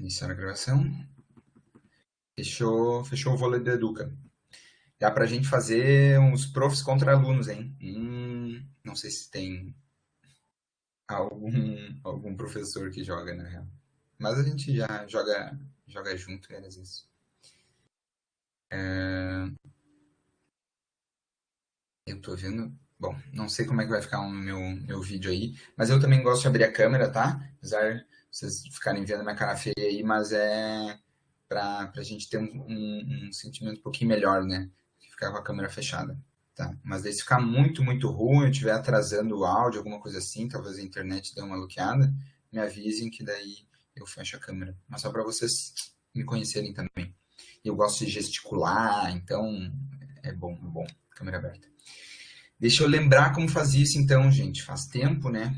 Iniciar a gravação. Fechou o vôlei do Educa. Dá pra gente fazer uns profs contra alunos, hein? Não sei se tem algum professor que joga, na real. Mas a gente já joga junto, às vezes. Eu tô vendo. Bom, não sei como é que vai ficar o meu vídeo aí, mas eu também gosto de abrir a câmera, tá? Apesar de vocês ficarem vendo minha cara feia aí, mas é pra gente ter um sentimento um pouquinho melhor, né? Ficar com a câmera fechada, tá? Mas daí se ficar muito ruim, eu estiver atrasando o áudio, alguma coisa assim, talvez a internet dê uma bloqueada, me avisem que daí eu fecho a câmera. Mas só para vocês me conhecerem também. Eu gosto de gesticular, então é bom, câmera aberta. Deixa eu lembrar como fazia isso então, gente. Faz tempo, né?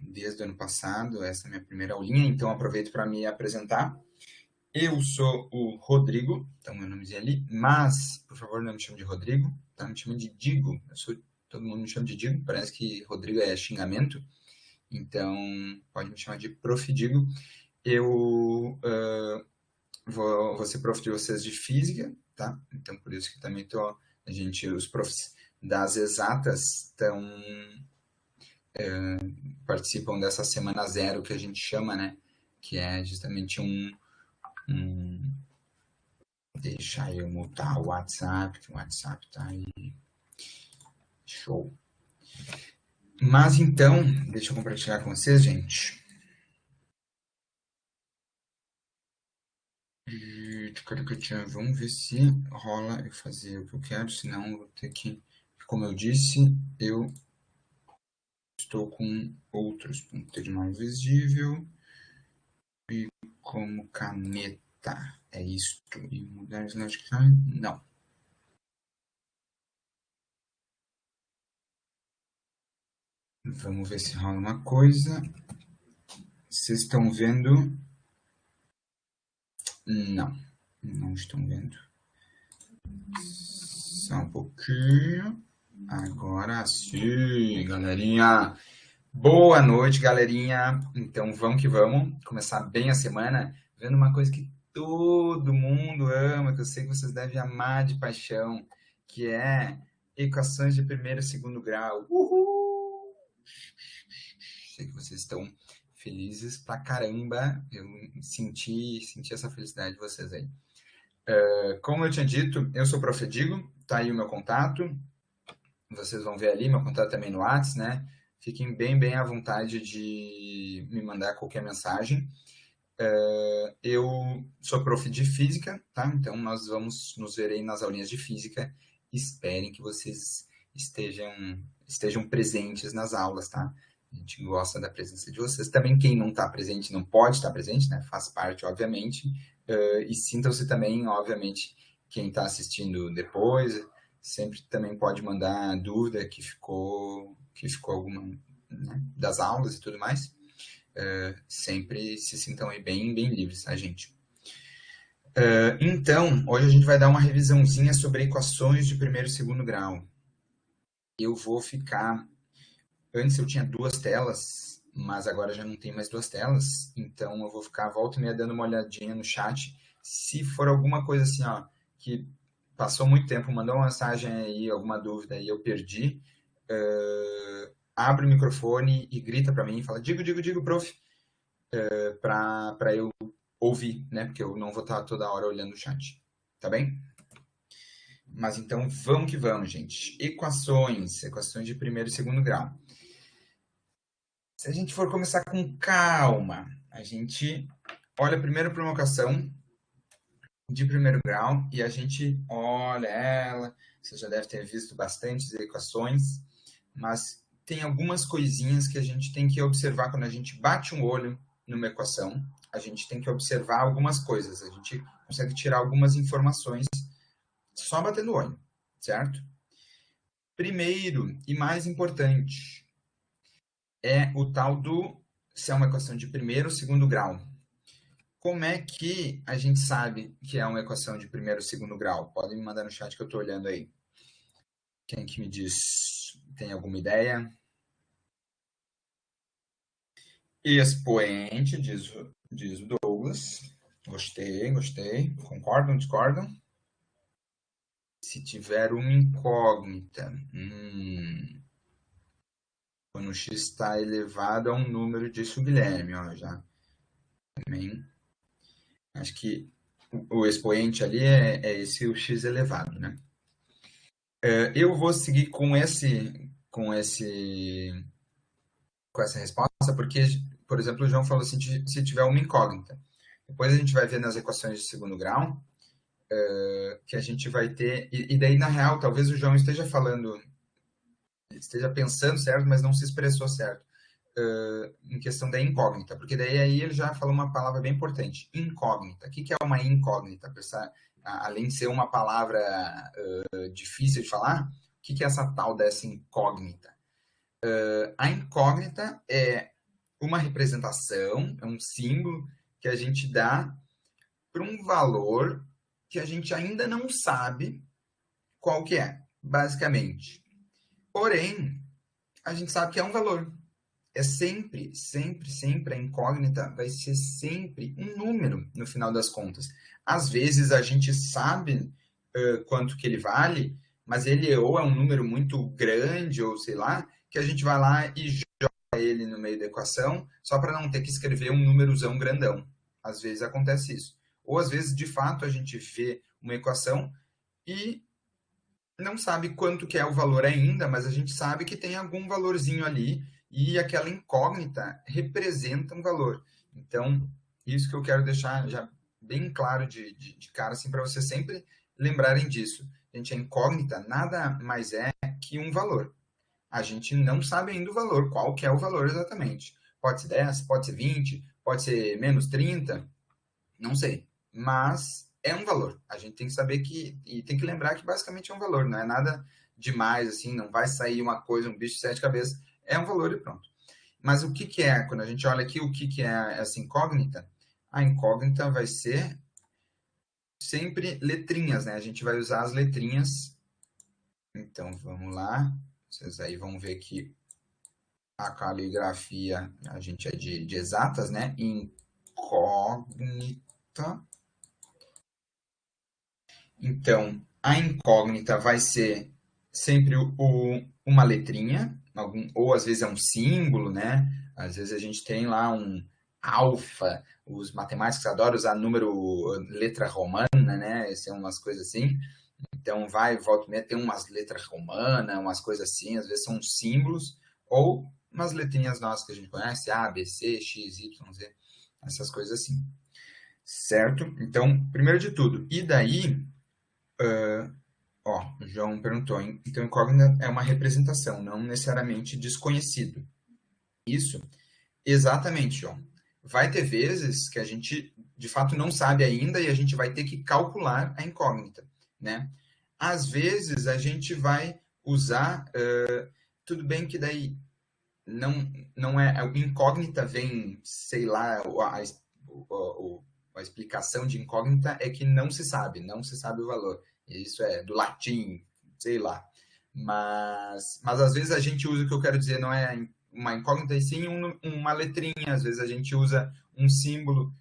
Desde o ano passado, essa é a minha primeira aulinha, então aproveito para me apresentar. Eu sou o Rodrigo, então meu nomezinho ali, mas, por favor, não me chame de Rodrigo, tá? Me chame de Digo. Todo mundo me chama de Digo, parece que Rodrigo é xingamento, então pode me chamar de Prof. Digo. Eu vou ser prof de vocês de física, tá? Então por isso que também os profs das exatas participam dessa semana zero que a gente chama, né? Que é justamente deixa eu mutar o WhatsApp, que o WhatsApp tá aí. Show. Mas então, deixa eu compartilhar com vocês, gente. Vamos ver se rola eu fazer o que eu quero, senão eu vou ter que, como eu disse, eu estou com outros pontos de mal visível e como caneta. É isto. E mudar slide. Não. Vamos ver se rola uma coisa. Vocês estão vendo? Não, não estão vendo. Só um pouquinho. Agora sim, galerinha. Boa noite, galerinha. Então vamos que vamos. Começar bem a semana vendo uma coisa que todo mundo ama, que eu sei que vocês devem amar de paixão, que é equações de primeiro e segundo grau. Uhul! Sei que vocês estão felizes pra caramba. Eu senti essa felicidade de vocês aí. Como eu tinha dito, eu sou o Prof. Digo, tá aí o meu contato. Vocês vão ver ali, meu contato também no WhatsApp, né? Fiquem bem à vontade de me mandar qualquer mensagem. Eu sou prof de física, tá? Então nós vamos nos ver aí nas aulinhas de física. Esperem que vocês estejam presentes nas aulas, tá? A gente gosta da presença de vocês. Também quem não está presente não pode estar presente, né? Faz parte, obviamente. E sintam-se também, obviamente, quem está assistindo depois, sempre também pode mandar dúvida que ficou alguma, né, das aulas e tudo mais. Sempre se sintam aí bem livres, tá, gente? Então, hoje a gente vai dar uma revisãozinha sobre equações de primeiro e segundo grau. Eu vou ficar. Antes eu tinha duas telas, mas agora já não tem mais duas telas. Então eu vou ficar volta e meia dando uma olhadinha no chat. Se for alguma coisa assim, ó, que passou muito tempo, mandou uma mensagem aí, alguma dúvida e eu perdi, abre o microfone e grita para mim, fala, digo, prof, para eu ouvir, né? Porque eu não vou estar toda hora olhando o chat. Tá bem? Mas então vamos que vamos, gente. Equações de primeiro e segundo grau. Se a gente for começar com calma, a gente olha primeiro para uma equação de primeiro grau e a gente olha ela. Você já deve ter visto bastantes equações, mas tem algumas coisinhas que a gente tem que observar quando a gente bate um olho numa equação. A gente tem que observar algumas coisas. A gente consegue tirar algumas informações só batendo o olho, certo? Primeiro e mais importante é o tal do se é uma equação de primeiro ou segundo grau. Como é que a gente sabe que é uma equação de primeiro ou segundo grau? Podem me mandar no chat que eu estou olhando aí. Quem que me diz? Tem alguma ideia? expoente, diz o Douglas. Gostei, gostei. Concordam, discordam? Se tiver uma incógnita, quando x está elevado a um número, disse o Guilherme, ó, já também. Acho que o expoente ali é esse o x elevado, né? Eu vou seguir com essa resposta, porque, por exemplo, o João falou assim, se tiver uma incógnita. Depois a gente vai ver nas equações de segundo grau, que a gente vai ter, e daí, na real, talvez o João esteja falando, esteja pensando certo, mas não se expressou certo, em questão da incógnita, porque daí aí ele já falou uma palavra bem importante, incógnita. O que é uma incógnita? Além de ser uma palavra difícil de falar, o que é essa tal dessa incógnita? A incógnita é uma representação, é um símbolo que a gente dá para um valor que a gente ainda não sabe qual que é, basicamente. Porém, a gente sabe que é um valor. É sempre, sempre, sempre a incógnita vai ser sempre um número no final das contas. Às vezes a gente sabe quanto que ele vale, mas ele ou é um número muito grande, ou sei lá, que a gente vai lá e joga ele no meio da equação, só para não ter que escrever um númerozão grandão. Às vezes acontece isso. Ou às vezes, de fato, a gente vê uma equação e não sabe quanto que é o valor ainda, mas a gente sabe que tem algum valorzinho ali e aquela incógnita representa um valor. Então, isso que eu quero deixar já bem claro de cara, assim, para vocês sempre lembrarem disso. Gente, a incógnita nada mais é que um valor. A gente não sabe ainda o valor, qual que é o valor exatamente. Pode ser 10, pode ser 20, pode ser menos 30, não sei. Mas é um valor. A gente tem que saber que. E tem que lembrar que basicamente é um valor, não é nada demais, assim, não vai sair uma coisa, um bicho de sete cabeças. É um valor e pronto. Mas o que é, quando a gente olha aqui, o que é essa incógnita? A incógnita vai ser sempre letrinhas, né? A gente vai usar as letrinhas. Então vamos lá. Vocês aí vão ver que a caligrafia, a gente é de exatas, né? Incógnita. Então, a incógnita vai ser sempre uma letrinha, ou às vezes é um símbolo, né? Às vezes a gente tem lá um alfa, os matemáticos adoram usar letra romana, né? São umas coisas assim. Então, volta e meia, tem umas letras romanas, umas coisas assim, às vezes são símbolos, ou umas letrinhas nossas que a gente conhece, A, B, C, X, Y, Z, essas coisas assim. Certo? Então, primeiro de tudo, e daí, ó, o João perguntou, então incógnita é uma representação, não necessariamente desconhecido. Isso, exatamente, João. Vai ter vezes que a gente, de fato, não sabe ainda e a gente vai ter que calcular a incógnita, né? Às vezes a gente vai usar, tudo bem que daí não é, a incógnita vem, sei lá, a explicação de incógnita é que não se sabe o valor. Isso é do latim, sei lá. Mas às vezes a gente usa o que eu quero dizer, não é uma incógnita, e sim uma letrinha. Às vezes a gente usa um símbolo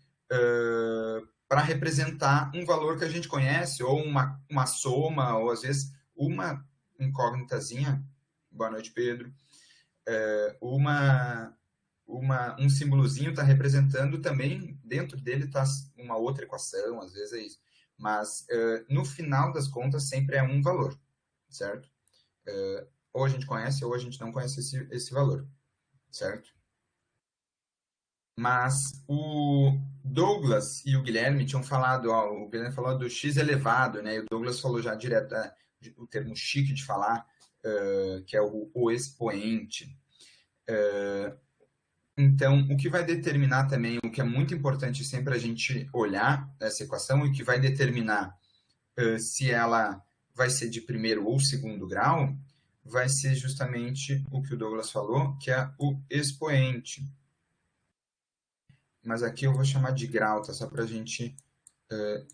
para representar um valor que a gente conhece, ou uma soma, ou às vezes uma incógnitazinha. Boa noite, Pedro. Uma um símbolozinho está representando também, dentro dele está uma outra equação, às vezes é isso. Mas, no final das contas, sempre é um valor, certo? Ou a gente conhece ou a gente não conhece esse valor, certo? Mas o Douglas e o Guilherme tinham falado, ó, o Guilherme falou do x elevado, né? E o Douglas falou já direto, o termo chique de falar, que é o expoente. Então, o que vai determinar também, o que é muito importante sempre a gente olhar essa equação, e o que vai determinar se ela vai ser de primeiro ou segundo grau, vai ser justamente o que o Douglas falou, que é o expoente. Mas aqui eu vou chamar de grau, tá? Só para a gente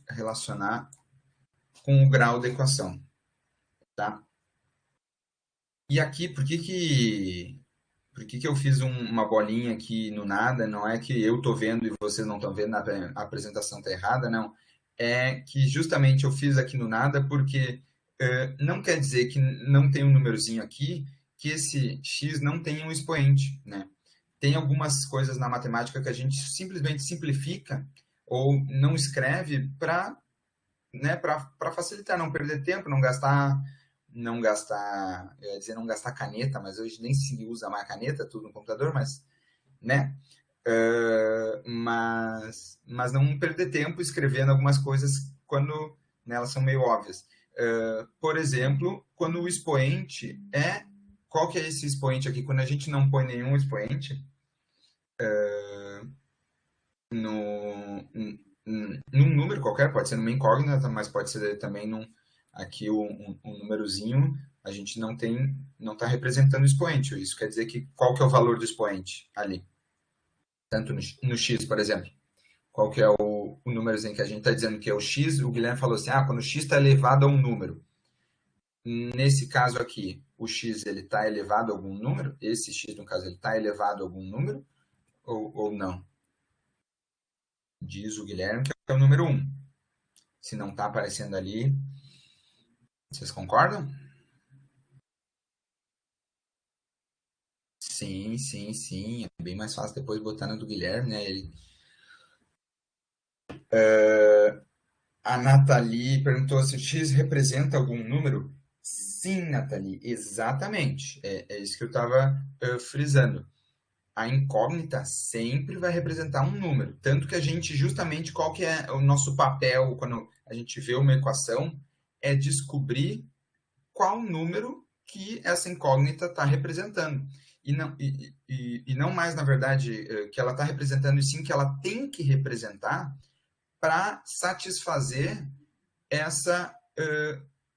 relacionar com o grau da equação, tá? E aqui, por que Por que eu fiz uma bolinha aqui no nada? Não é que eu estou vendo e vocês não estão vendo, a apresentação está errada, não. É que justamente eu fiz aqui no nada porque não quer dizer que não tem um númerozinho aqui, que esse x não tem um expoente, né? Tem algumas coisas na matemática que a gente simplesmente simplifica ou não escreve para, né, para facilitar, não perder tempo, eu ia dizer não gastar caneta, mas hoje nem se usa mais caneta, tudo no computador, mas, né? Mas não perder tempo escrevendo algumas coisas quando, né, elas são meio óbvias. Por exemplo, quando o expoente é... Qual que é esse expoente aqui? Quando a gente não põe nenhum expoente num número qualquer, pode ser numa incógnita, mas pode ser também aqui um númerozinho, a gente não está representando o expoente. Isso quer dizer que qual que é o valor do expoente ali? Tanto no x, por exemplo. Qual que é o númerozinho que a gente está dizendo que é o x? O Guilherme falou assim, quando o x está elevado a um número. Nesse caso aqui, o x está elevado a algum número? Esse x, no caso, ele está elevado a algum número? Ou não? Diz o Guilherme que é o número 1. Se não está aparecendo ali, vocês concordam? Sim, sim, sim. É bem mais fácil depois botar na do Guilherme, né? A Nathalie perguntou se o X representa algum número. Sim, Nathalie, exatamente. É isso que eu estava frisando. A incógnita sempre vai representar um número. Tanto que a gente, justamente, qual que é o nosso papel quando a gente vê uma equação, é descobrir qual número que essa incógnita está representando. E não mais, na verdade, que ela está representando, e sim que ela tem que representar para satisfazer essa,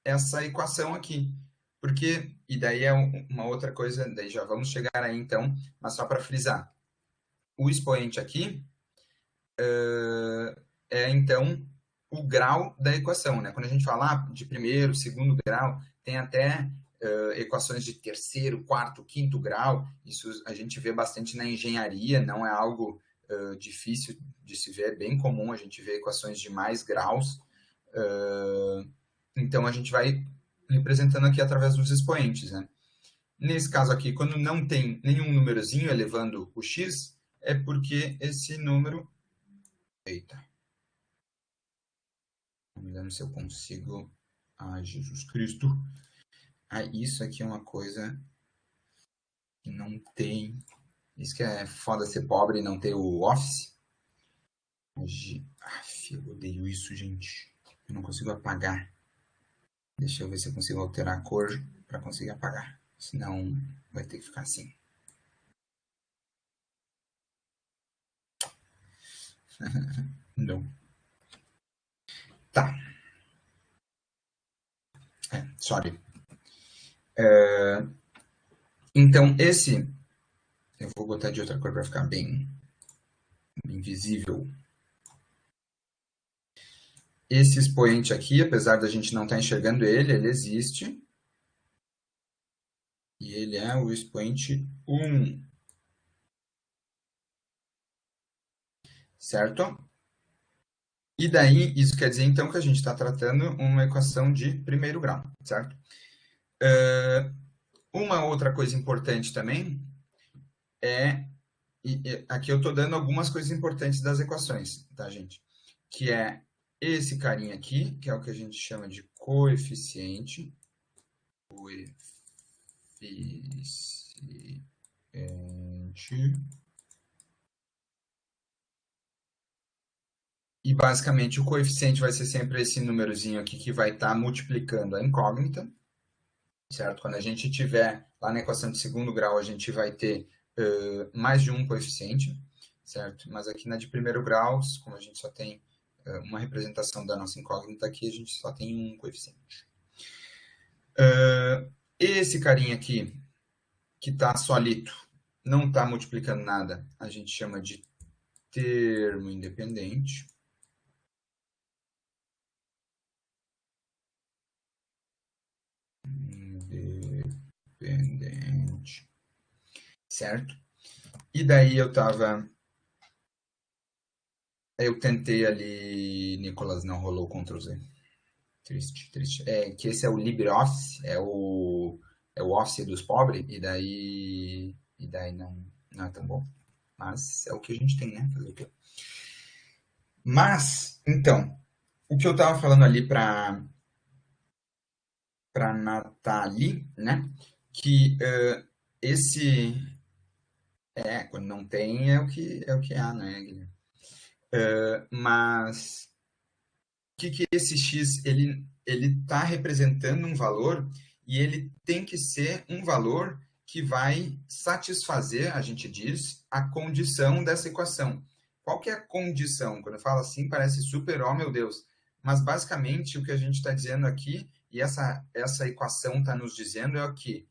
essa equação aqui. Porque, e daí é uma outra coisa, daí já vamos chegar aí então, mas só para frisar. O expoente aqui é então o grau da equação, né? Quando a gente fala de primeiro, segundo grau, tem até equações de terceiro, quarto, quinto grau. Isso a gente vê bastante na engenharia, não é algo difícil de se ver, é bem comum a gente ver equações de mais graus. Então a gente vai representando aqui através dos expoentes, né? Nesse caso aqui, quando não tem nenhum númerozinho elevando o x, é porque esse número... Eita, não me lembro se eu consigo... Ai, Jesus Cristo. Isso aqui é uma coisa que não tem... Isso que é foda ser pobre e não ter o Office. Eu odeio isso, gente. Eu não consigo apagar. Deixa eu ver se eu consigo alterar a cor para conseguir apagar. Senão vai ter que ficar assim. Não. Tá. Sorry. Então, esse... Eu vou botar de outra cor para ficar bem visível. Esse expoente aqui, apesar da gente não estar enxergando ele existe. E ele é o expoente 1. Certo? E daí, isso quer dizer, então, que a gente está tratando uma equação de primeiro grau, certo? Uma outra coisa importante também é... aqui eu estou dando algumas coisas importantes das equações, tá, gente? Que é esse carinha aqui, que é o que a gente chama de coeficiente. Coeficiente. E basicamente o coeficiente vai ser sempre esse númerozinho aqui que vai estar multiplicando a incógnita, certo? Quando a gente tiver lá na equação de segundo grau, a gente vai ter mais de um coeficiente, certo? Mas aqui na de primeiro grau, como a gente só tem uma representação da nossa incógnita aqui, a gente só tem um coeficiente. Esse carinha aqui, que está solito, não está multiplicando nada, a gente chama de termo independente. Independente. certo? E daí eu tentei ali, Nicolas, não rolou o Ctrl Z. Triste, triste. É que esse é o LibreOffice, é o Office dos pobres, e daí não é tão bom. Mas é o que a gente tem, né? Fazer o quê? Mas, então, o que eu tava falando ali para Nathalie, né? Que esse quando não tem é o que há, né, Guilherme? Mas que esse X ele está representando um valor e ele tem que ser um valor que vai satisfazer, a gente diz, a condição dessa equação. Qual que é a condição? Quando eu falo assim, parece super, oh meu Deus. Mas basicamente o que a gente está dizendo aqui, e essa equação está nos dizendo é o que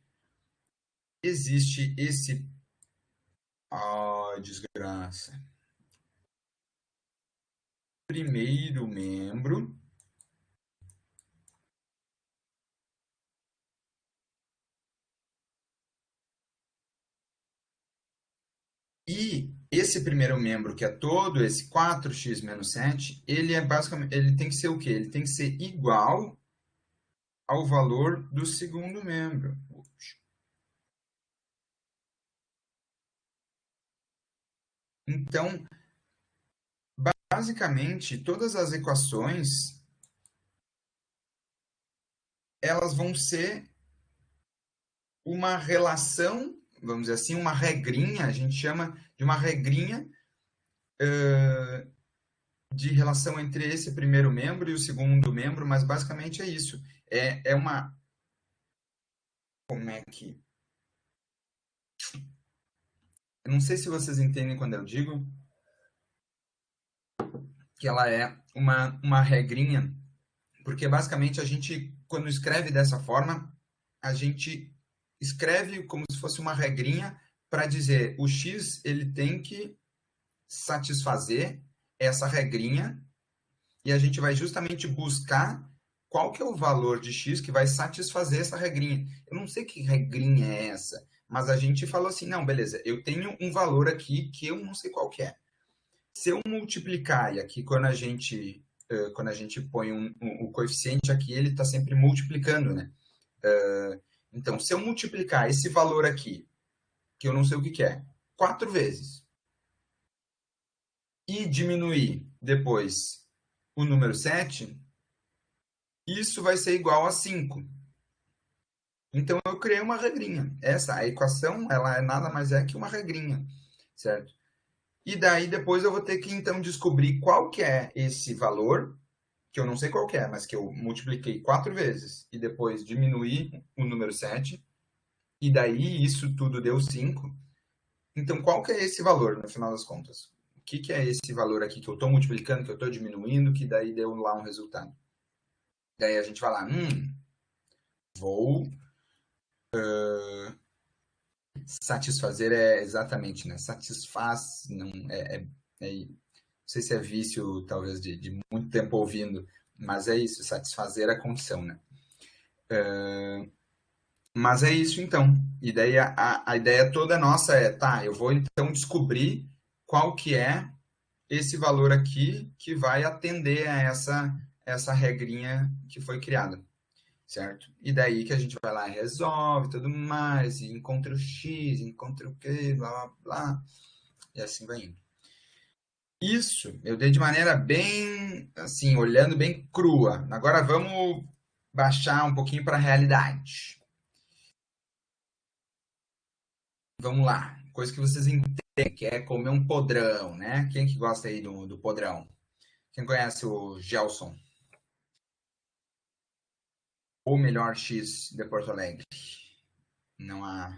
existe esse. Oh, desgraça. Primeiro membro. E esse primeiro membro, que é todo esse 4x menos 7, ele é basicamente, ele tem que ser o quê? Ele tem que ser igual ao valor do segundo membro. Então, basicamente, todas as equações, elas vão ser uma relação, vamos dizer assim, uma regrinha, a gente chama de uma regrinha de relação entre esse primeiro membro e o segundo membro, mas basicamente é isso. É uma. Como é que. Eu não sei se vocês entendem quando eu digo que ela é uma regrinha, porque basicamente a gente, quando escreve dessa forma, a gente escreve como se fosse uma regrinha para dizer o X ele tem que satisfazer essa regrinha e a gente vai justamente buscar qual que é o valor de X que vai satisfazer essa regrinha. Eu não sei que regrinha é essa, mas a gente falou assim, não, beleza, eu tenho um valor aqui que eu não sei qual que é. Se eu multiplicar, e aqui quando a gente põe o coeficiente aqui, ele está sempre multiplicando, né? Então, se eu multiplicar esse valor aqui, que eu não sei o que é, 4 vezes, e diminuir depois o número 7, isso vai ser igual a 5. Então, eu criei uma regrinha. A equação, ela é nada mais é que uma regrinha, certo? E daí, depois eu vou ter que, então, descobrir qual que é esse valor, que eu não sei qual que é, mas que eu multipliquei 4 vezes, e depois diminuí o número 7, e daí isso tudo deu 5. Então, qual que é esse valor, no final das contas? O que é esse valor aqui que eu estou multiplicando, que eu estou diminuindo, que daí deu lá um resultado? Daí a gente vai lá, vou satisfazer exatamente, né? Satisfaz, não, não sei se é vício, talvez, de muito tempo ouvindo, mas é isso, satisfazer a condição, né? Mas é isso então. E daí a ideia toda nossa é, tá, eu vou então descobrir qual que é esse valor aqui que vai atender a essa regrinha que foi criada, certo? E daí que a gente vai lá e resolve tudo mais, e encontra o x, encontra o que, blá, blá, blá, e assim vai indo. Isso eu dei de maneira bem, assim, olhando bem crua. Agora vamos baixar um pouquinho para a realidade. Vamos lá, coisa que vocês entendem, que é comer um podrão, né? Quem que gosta aí do podrão? Quem conhece o Gelson? O melhor X de Porto Alegre. Não há.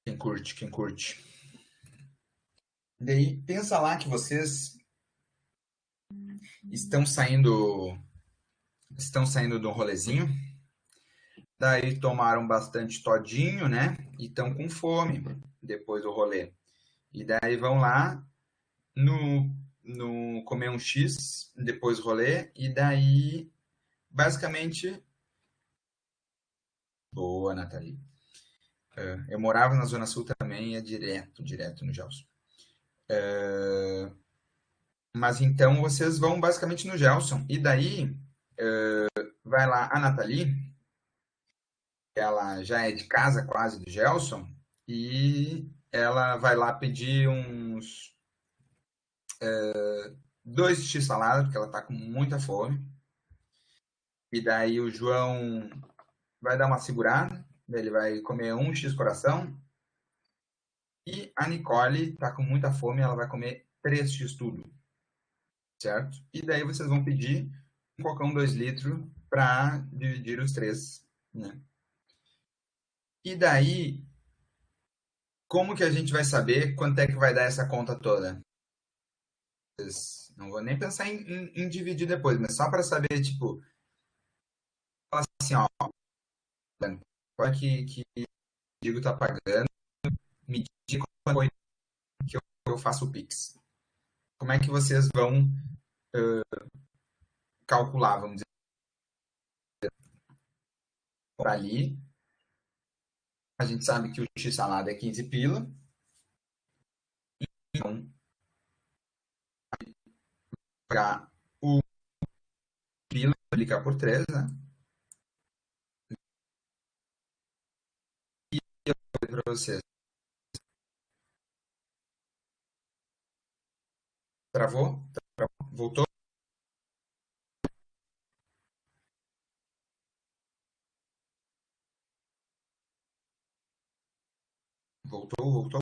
Quem curte, quem curte. Daí, pensa lá que vocês estão saindo de um rolezinho, daí tomaram bastante todinho, né? E estão com fome depois do rolê. E daí vão lá no comer um X depois do rolê, e daí basicamente Boa, Nathalie. Eu morava na Zona Sul também, e é direto no Gelson. Mas então vocês vão basicamente no Gelson. E daí vai lá a Nathalie, ela já é de casa quase do Gelson, e ela vai lá pedir uns 2 x-salada, porque ela tá com muita fome. E daí o João vai dar uma segurada, daí ele vai comer 1 x-coração. E a Nicole tá com muita fome, ela vai comer 3 x tudo, certo? E daí vocês vão pedir um cocão 2 litros para dividir os três, né? E daí, como que a gente vai saber quanto é que vai dar essa conta toda? Não vou nem pensar em dividir depois, mas só para saber, tipo, falar assim, ó, qual é que o Digo tá pagando, me diga quanto foi que eu faço o Pix. Como é que vocês vão calcular, vamos dizer, por ali? A gente sabe que o X-salada é 15 pila, então, pagar o pila, multiplicar por 3, né? Para vocês. Travou? Voltou? Voltou?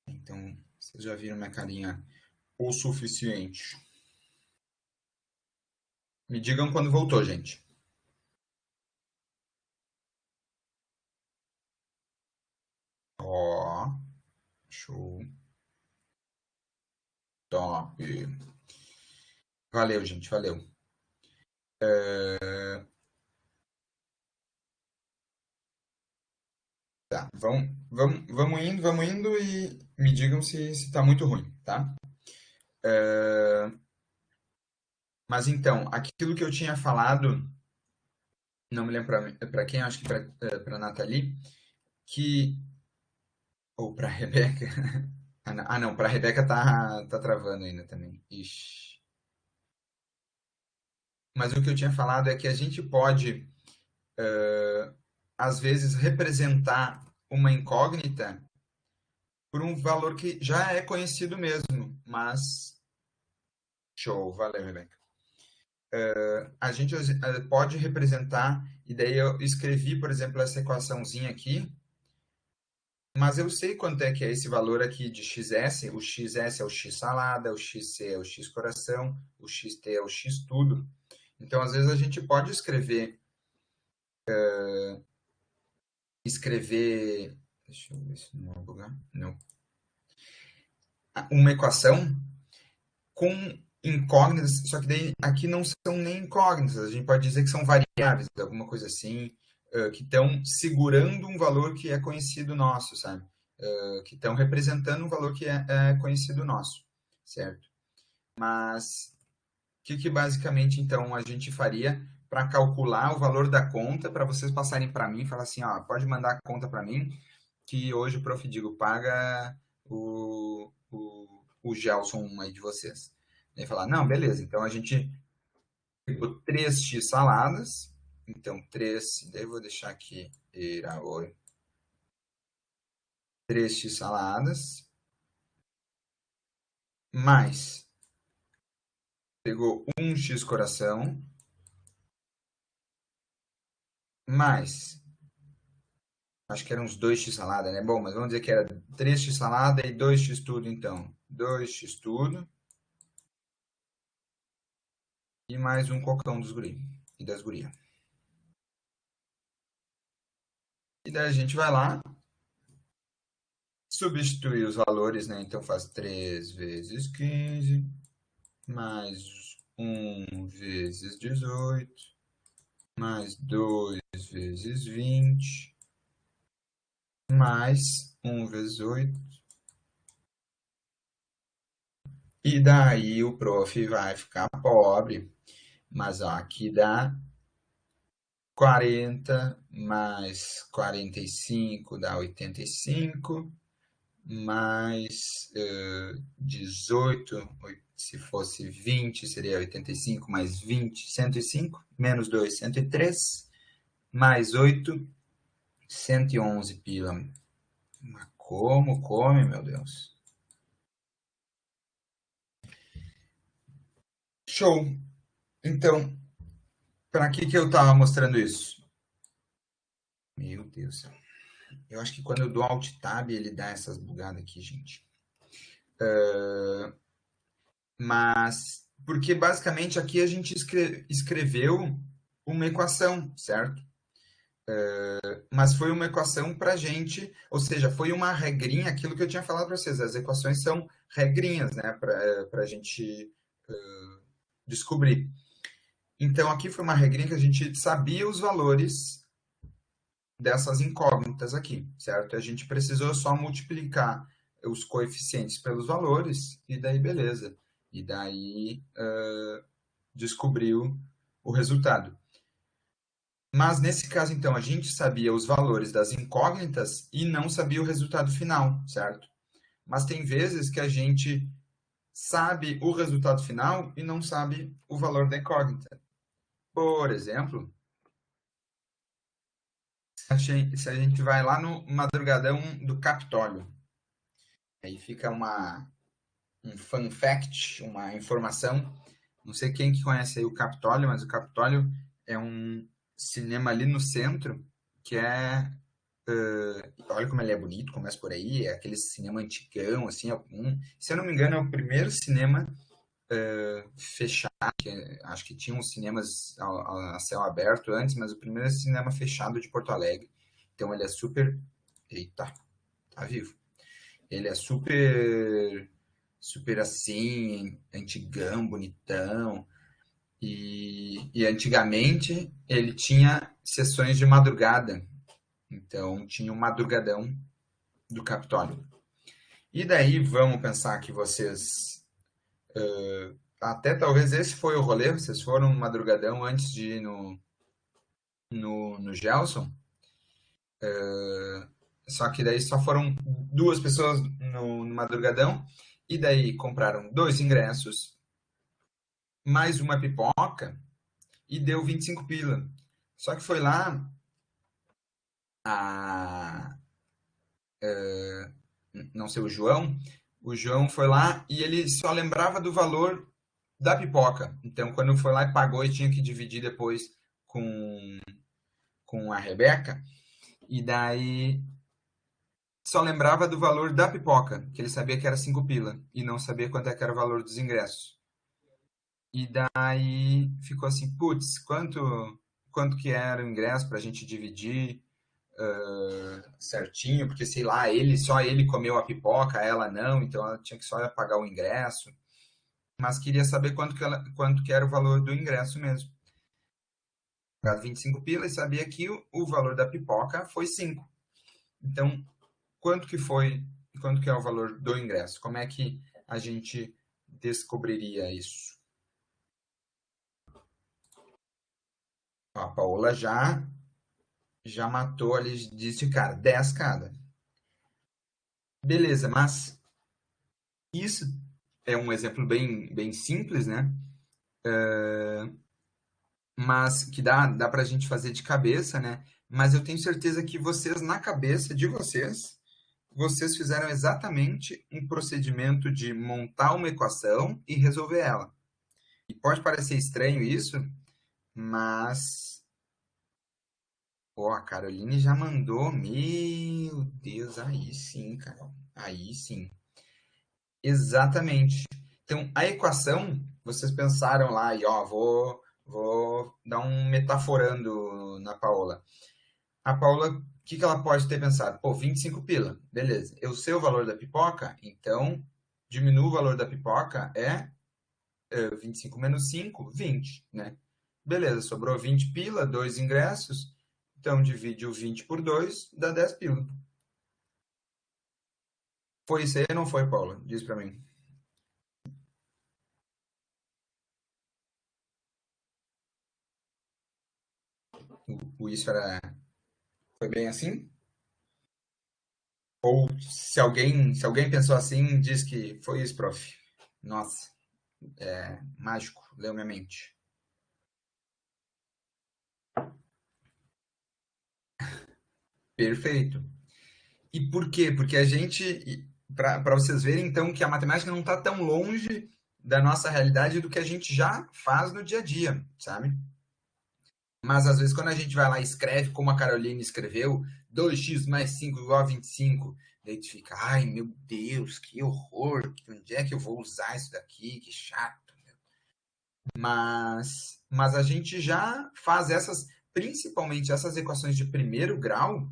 Então, vocês já viram minha carinha o suficiente. Me digam quando voltou, gente. Ó, show. Top. Valeu, gente, valeu. Tá, vamos indo e me digam se tá muito ruim, tá? Mas então, aquilo que eu tinha falado, não me lembro para quem, acho que para Nathalie, que ou para Rebeca. Ah, não, para Rebeca tá travando ainda também. Ixi. Mas o que eu tinha falado é que a gente pode, às vezes, representar uma incógnita por um valor que já é conhecido mesmo, mas show, valeu, Rebeca. A gente pode representar, e daí eu escrevi, por exemplo, essa equaçãozinha aqui, mas eu sei quanto é que é esse valor aqui de xs. O xs é o x salada, o xc é o x coração, o xt é o x tudo. Então, às vezes, a gente pode escrever, deixa eu ver se não vou bugar, não, uma equação com incógnitas, só que daí aqui não são nem incógnitas, a gente pode dizer que são variáveis, alguma coisa assim, que estão segurando um valor que é conhecido nosso, sabe? Que estão representando um valor que é conhecido nosso, certo? Mas que basicamente então a gente faria para calcular o valor da conta para vocês passarem para mim e falar assim, ó, pode mandar a conta para mim que hoje o Prof. Digo paga o Gelson aí de vocês. E falar, não, beleza, então a gente pegou 3x saladas, então 3, daí eu vou deixar aqui, 3x saladas, mais, pegou 1x coração, mais, acho que eram uns 2x salada, né? Bom, mas vamos dizer que era 3x salada e 2x tudo, então. 2x tudo. E mais um cocão dos guri e das gurias. E daí a gente vai lá, substitui os valores, né? Então faz 3 vezes 15, mais 1 vezes 18, mais 2 vezes 20, mais 1 vezes 8, E daí o prof vai ficar pobre. Mas ó, aqui dá 40 mais 45 dá 85, mais 18, se fosse 20, seria 85 mais 20, 105, menos 2, 103, mais 8, 111 pila. Mas como come, meu Deus? Show! Então, para que eu estava mostrando isso? Meu Deus do céu. Eu acho que quando eu dou Alt Tab, ele dá essas bugadas aqui, gente. Mas, porque basicamente aqui a gente escreveu uma equação, certo? Mas foi uma equação para gente, ou seja, foi uma regrinha, aquilo que eu tinha falado para vocês, as equações são regrinhas, né, para a gente descobrir. Então, aqui foi uma regrinha que a gente sabia os valores dessas incógnitas aqui, certo? A gente precisou só multiplicar os coeficientes pelos valores e daí beleza. E daí descobriu o resultado. Mas nesse caso, então, a gente sabia os valores das incógnitas e não sabia o resultado final, certo? Mas tem vezes que a gente sabe o resultado final e não sabe o valor da incógnita. Por exemplo, se a gente vai lá no madrugadão do Capitólio, aí fica um fun fact, uma informação. Não sei quem que conhece aí o Capitólio, mas o Capitólio é um cinema ali no centro que é olha como ele é bonito, começa por aí, é aquele cinema antigão, assim, se eu não me engano, é o primeiro cinema fechado, acho que tinha uns cinemas a céu aberto antes, mas o primeiro cinema fechado de Porto Alegre. Então ele é super. Eita, tá vivo. Ele é super assim, antigão, bonitão. E antigamente ele tinha sessões de madrugada. Então tinha um madrugadão do Capitólio. E daí vamos pensar que vocês. Até talvez esse foi o rolê, vocês foram no madrugadão antes de ir no Gelson. Só que daí só foram duas pessoas no madrugadão. E daí compraram dois ingressos, mais uma pipoca, e deu 25 pila. Só que foi lá a. Não sei, o João foi lá e ele só lembrava do valor da pipoca. Então, quando foi lá e pagou e tinha que dividir depois com a Rebeca, e daí só lembrava do valor da pipoca, que ele sabia que era 5 pila, e não sabia quanto é que era o valor dos ingressos. E daí ficou assim, putz, quanto que era o ingresso para a gente dividir certinho, porque sei lá, só ele comeu a pipoca, ela não, então ela tinha que só pagar o ingresso. Mas queria saber quanto que era o valor do ingresso mesmo. Pagado 25 pila e sabia que o valor da pipoca foi 5. Então, quanto que foi, quanto que é o valor do ingresso? Como é que a gente descobriria isso? A Paola já matou ali, disse, cara, 10 cada. Beleza, mas isso é um exemplo bem simples, né? Mas que dá para a gente fazer de cabeça, né? Mas eu tenho certeza que vocês, na cabeça de vocês fizeram exatamente um procedimento de montar uma equação e resolver ela. E pode parecer estranho isso, mas. Pô, a Caroline já mandou. Meu Deus, aí sim, Carol. Aí sim. Exatamente. Então, a equação, vocês pensaram lá, e ó, vou dar um metaforando na Paola. A Paola, o que ela pode ter pensado? Pô, 25 pila, beleza. Eu sei o valor da pipoca, então diminuo o valor da pipoca, 25 menos 5, 20, né? Beleza, sobrou 20 pila, dois ingressos, então divide o 20 por 2, dá 10 pila. Foi isso aí ou não foi, Paula? Diz pra mim. O isso era... Foi bem assim? Ou se alguém pensou assim, diz que foi isso, prof. Nossa, mágico, leu minha mente. Perfeito. E por quê? Porque a gente, para vocês verem então que a matemática não está tão longe da nossa realidade do que a gente já faz no dia a dia, sabe? Mas às vezes quando a gente vai lá e escreve como a Caroline escreveu, 2x mais 5 igual a 25, daí tu fica, ai meu Deus, que horror, onde é que eu vou usar isso daqui, que chato. Mas a gente já faz essas, principalmente essas equações de primeiro grau,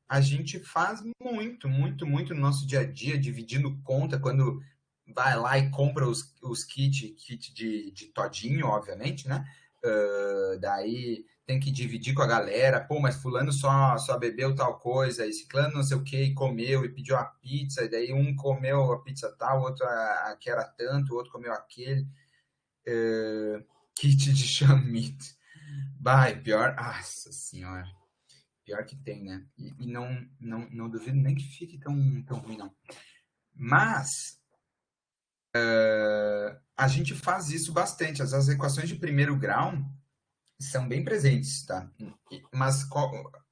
a gente faz muito, muito, muito no nosso dia a dia, dividindo conta quando vai lá e compra os kit de todinho, obviamente, né? Daí tem que dividir com a galera, pô, mas fulano só bebeu tal coisa, e ciclano não sei o que, e comeu, e pediu a pizza, e daí um comeu a pizza tal, o outro a que era tanto, o outro comeu aquele. Kit de chamito. Bah, pior, nossa senhora. Pior que tem, né? E não duvido nem que fique tão ruim, não. Mas a gente faz isso bastante. As equações de primeiro grau são bem presentes, tá? Mas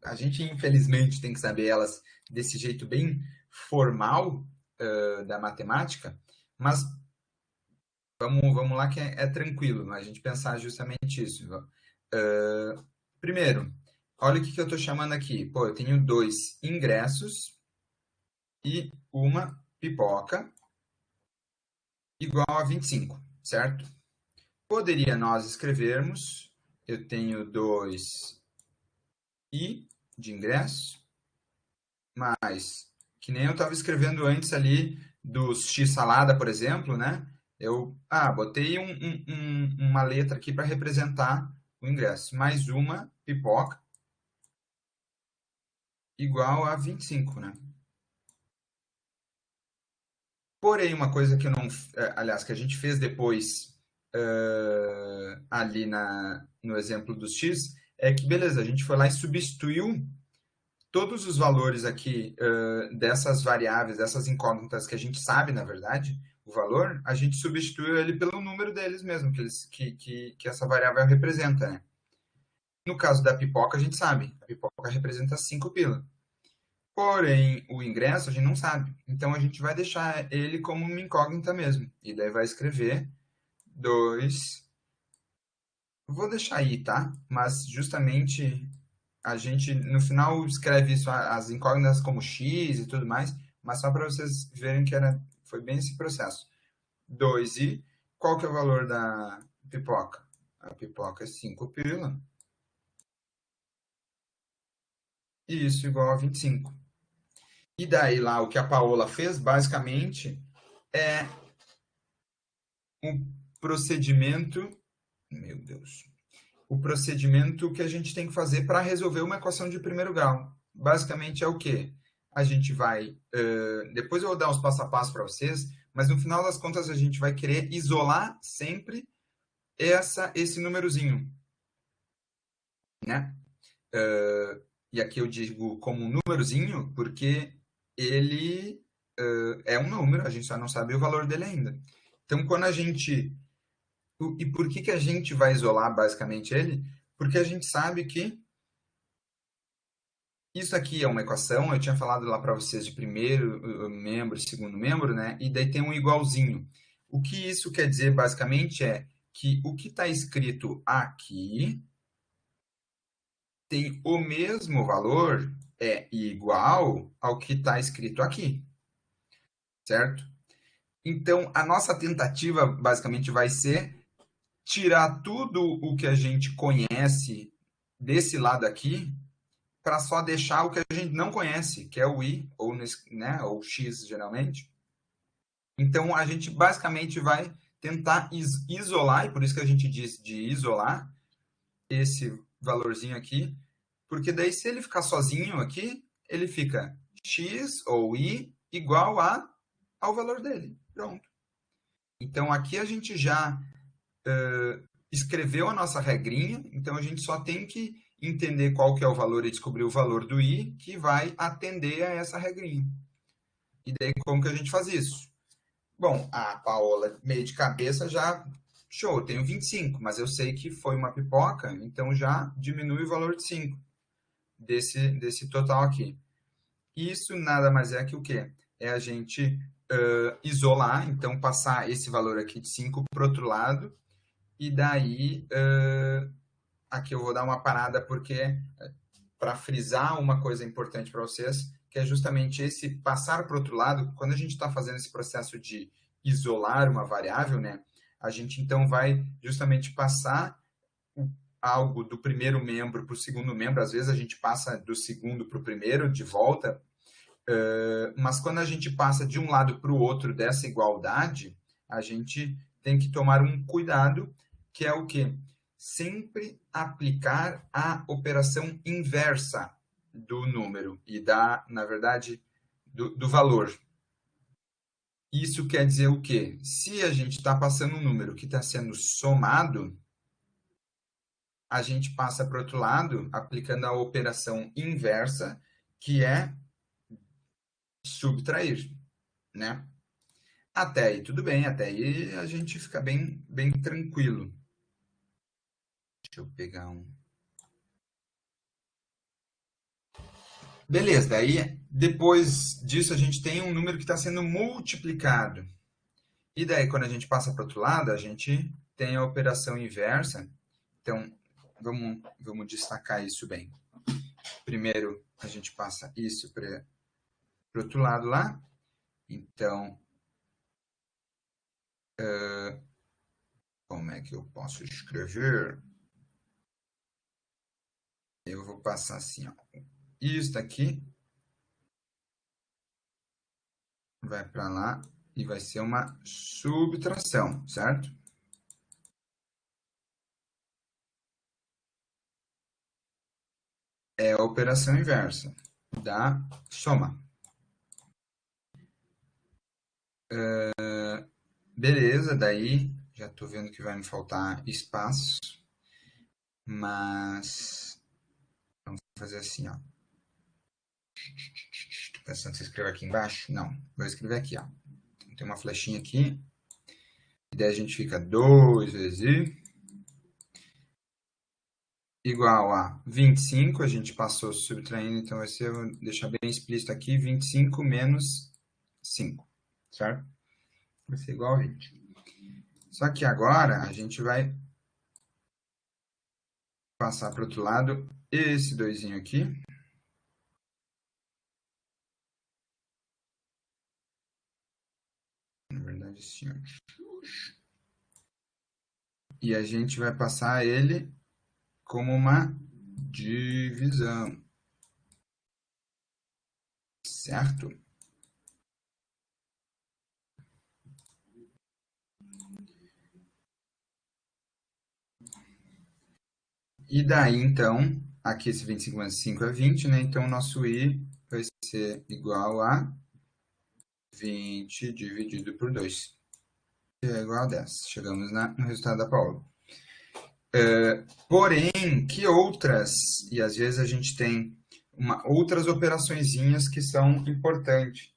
a gente, infelizmente, tem que saber elas desse jeito bem formal da matemática. Mas vamos lá que é tranquilo, a gente pensar justamente isso. Primeiro, olha o que eu estou chamando aqui. Pô, eu tenho 2 ingressos e uma pipoca igual a 25, certo? Poderia nós escrevermos, eu tenho 2 i de ingresso, mais, que nem eu estava escrevendo antes ali dos x salada, por exemplo, né? Eu botei uma letra aqui para representar o ingresso, mais uma pipoca igual a 25, né? Porém, uma coisa que eu não, aliás, que a gente fez depois ali no exemplo dos x, é que, beleza, a gente foi lá e substituiu todos os valores aqui dessas variáveis, dessas incógnitas que a gente sabe, na verdade, o valor, a gente substituiu ele pelo número deles mesmo, que essa variável representa, né? No caso da pipoca, a gente sabe, a pipoca representa 5 pila. Porém, o ingresso a gente não sabe. Então a gente vai deixar ele como uma incógnita mesmo. E daí vai escrever 2. Vou deixar aí, tá? Mas justamente a gente no final escreve isso, as incógnitas como x e tudo mais, mas só para vocês verem que foi bem esse processo. 2 e qual que é o valor da pipoca? A pipoca é 5 pila. E isso igual a 25. E daí lá o que a Paola fez, basicamente, é um procedimento. Meu Deus. O procedimento que a gente tem que fazer para resolver uma equação de primeiro grau. Basicamente é o quê? A gente vai. Depois eu vou dar os passo a passo para vocês, mas no final das contas a gente vai querer isolar sempre esse númerozinho, né? E aqui eu digo como um númerozinho porque ele é um número, a gente só não sabe o valor dele ainda. Então, quando a gente. E por que a gente vai isolar basicamente ele? Porque a gente sabe que isso aqui é uma equação, eu tinha falado lá para vocês de primeiro membro e segundo membro, né? E daí tem um igualzinho. O que isso quer dizer basicamente é que o que está escrito aqui tem o mesmo valor, é igual ao que está escrito aqui, certo? Então, a nossa tentativa basicamente vai ser tirar tudo o que a gente conhece desse lado aqui para só deixar o que a gente não conhece, que é o i, ou, né, ou x, geralmente. Então, a gente basicamente vai tentar isolar, e por isso que a gente diz de isolar esse valorzinho aqui, porque daí se ele ficar sozinho aqui, ele fica x ou i igual ao valor dele. Pronto. Então, aqui a gente já escreveu a nossa regrinha, então a gente só tem que entender qual que é o valor e descobrir o valor do i, que vai atender a essa regrinha. E daí, como que a gente faz isso? Bom, a Paola, meio de cabeça, já, show, eu tenho 25, mas eu sei que foi uma pipoca, então já diminui o valor de 5 desse total aqui. Isso nada mais é que o quê? É a gente isolar, então passar esse valor aqui de 5 para o outro lado, e daí aqui eu vou dar uma parada porque para frisar uma coisa importante para vocês, que é justamente esse passar para o outro lado, quando a gente está fazendo esse processo de isolar uma variável, né, a gente então vai justamente passar algo do primeiro membro para o segundo membro, às vezes a gente passa do segundo para o primeiro de volta, mas quando a gente passa de um lado para o outro dessa igualdade, a gente tem que tomar um cuidado, que é o quê? Sempre aplicar a operação inversa do número e na verdade, do valor. Isso quer dizer o quê? Se a gente está passando um número que está sendo somado, a gente passa para o outro lado, aplicando a operação inversa, que é subtrair, né? Até aí tudo bem, até aí a gente fica bem tranquilo. Deixa eu pegar um. Beleza, daí depois disso a gente tem um número que está sendo multiplicado. E daí quando a gente passa para o outro lado, a gente tem a operação inversa. Então vamos destacar isso bem. Primeiro a gente passa isso para o outro lado lá. Então, como é que eu posso escrever? Eu vou passar assim, ó. Isso aqui vai para lá e vai ser uma subtração, certo? É a operação inversa da soma. Beleza, daí já estou vendo que vai me faltar espaço, mas vamos fazer assim, ó. Estou pensando se escrever aqui embaixo. Não, vou escrever aqui, ó. Tem uma flechinha aqui. E daí a gente fica 2 vezes i igual a 25. A gente passou subtraindo, então vai ser, vou deixar bem explícito aqui, 25 menos 5, certo? Vai ser igual a 20. Só que agora a gente vai passar para o outro lado esse 2 aqui. Na verdade, assim, ó. E a gente vai passar ele como uma divisão. Certo? E daí, então, aqui esse 25 menos 5 é 20, né? Então, o nosso i vai ser igual a 20 dividido por 2. É igual a 10. Chegamos no resultado da Paula. Porém, que outras, e às vezes a gente tem outras operaçõezinhas que são importantes.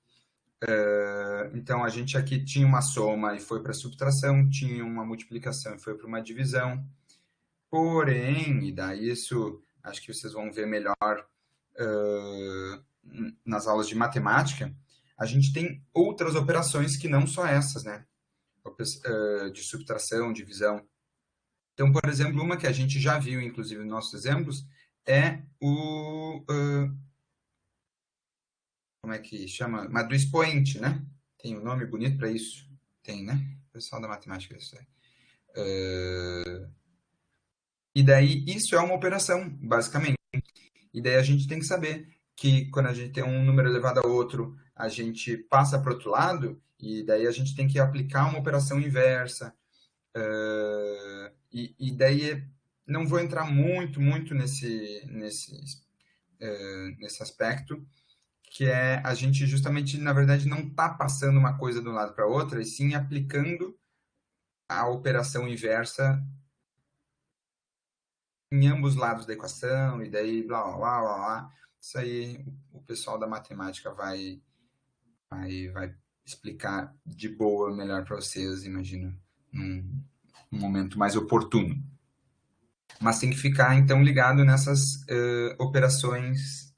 Então, a gente aqui tinha uma soma e foi para subtração, tinha uma multiplicação e foi para uma divisão. Porém, e daí isso acho que vocês vão ver melhor nas aulas de matemática, a gente tem outras operações que não só essas, né? De subtração, divisão. Então, por exemplo, uma que a gente já viu, inclusive, nos nossos exemplos, é como é que chama? Mas do expoente, né? Tem um nome bonito para isso? Tem, né? O pessoal da matemática, isso aí. E daí, isso é uma operação, basicamente. E daí a gente tem que saber que quando a gente tem um número elevado a outro, a gente passa para o outro lado, e daí a gente tem que aplicar uma operação inversa. E daí não vou entrar muito nesse aspecto, que é a gente justamente, na verdade, não está passando uma coisa de um lado para outra, e sim aplicando a operação inversa em ambos lados da equação, e daí blá, blá, blá, blá, blá. Isso aí o pessoal da matemática vai explicar de boa melhor para vocês, imagino, num momento mais oportuno. Mas tem que ficar, então, ligado nessas operações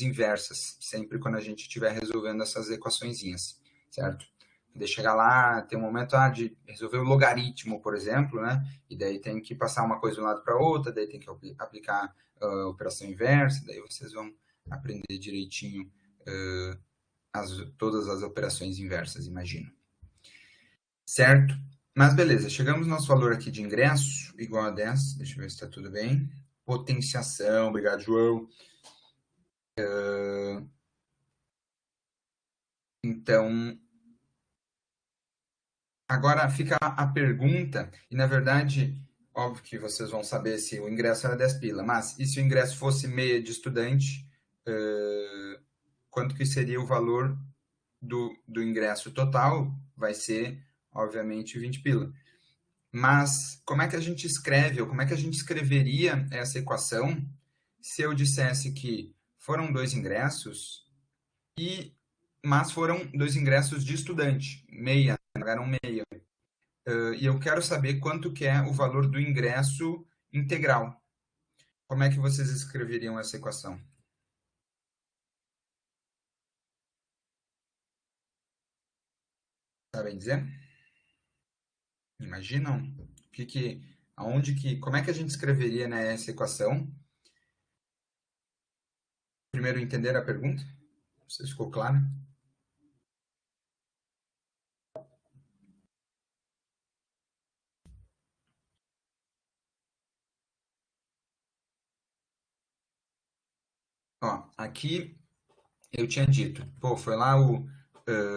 inversas, sempre quando a gente estiver resolvendo essas equaçõezinhas, certo? De chegar lá, tem um momento de resolver o logaritmo, por exemplo, né? E daí tem que passar uma coisa de um lado para outra, daí tem que aplicar a operação inversa, daí vocês vão aprender direitinho todas as operações inversas, imagino. Certo? Mas beleza, chegamos no nosso valor aqui de ingresso, igual a 10. Deixa eu ver se está tudo bem. Potenciação, obrigado, João. Então, agora fica a pergunta, e na verdade, óbvio que vocês vão saber se o ingresso era 10 pila, mas e se o ingresso fosse meia de estudante, quanto que seria o valor do ingresso total? Vai ser, obviamente, 20 pila. Mas como é que a gente escreve, ou como é que a gente escreveria essa equação se eu dissesse que foram 2 ingressos, mas foram 2 ingressos de estudante, meia, pagaram meia. E eu quero saber quanto que é o valor do ingresso integral. Como é que vocês escreveriam essa equação? Sabem dizer? Imaginam? Como é que a gente escreveria nessa equação? Primeiro, entender a pergunta? Você ficou claro? Ó, aqui eu tinha dito, pô, foi lá o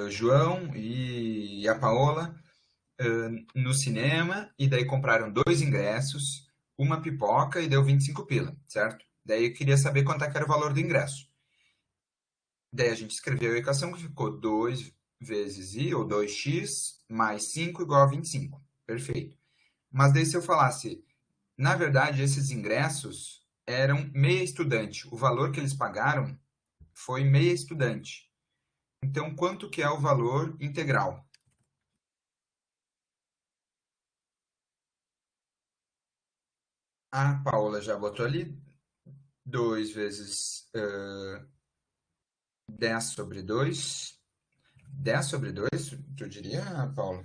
João e a Paola no cinema, e daí compraram 2 ingressos, uma pipoca e deu 25 pila, certo? Daí eu queria saber quanto é que era o valor do ingresso. Daí a gente escreveu a equação que ficou 2 vezes i, ou 2x, mais 5 igual a 25. Perfeito. Mas daí se eu falasse, na verdade, esses ingressos eram meia estudante. O valor que eles pagaram foi meia estudante. Então, quanto que é o valor integral? A Paula já botou ali 2 vezes 10 sobre 2. 10 sobre 2, tu diria, Paula?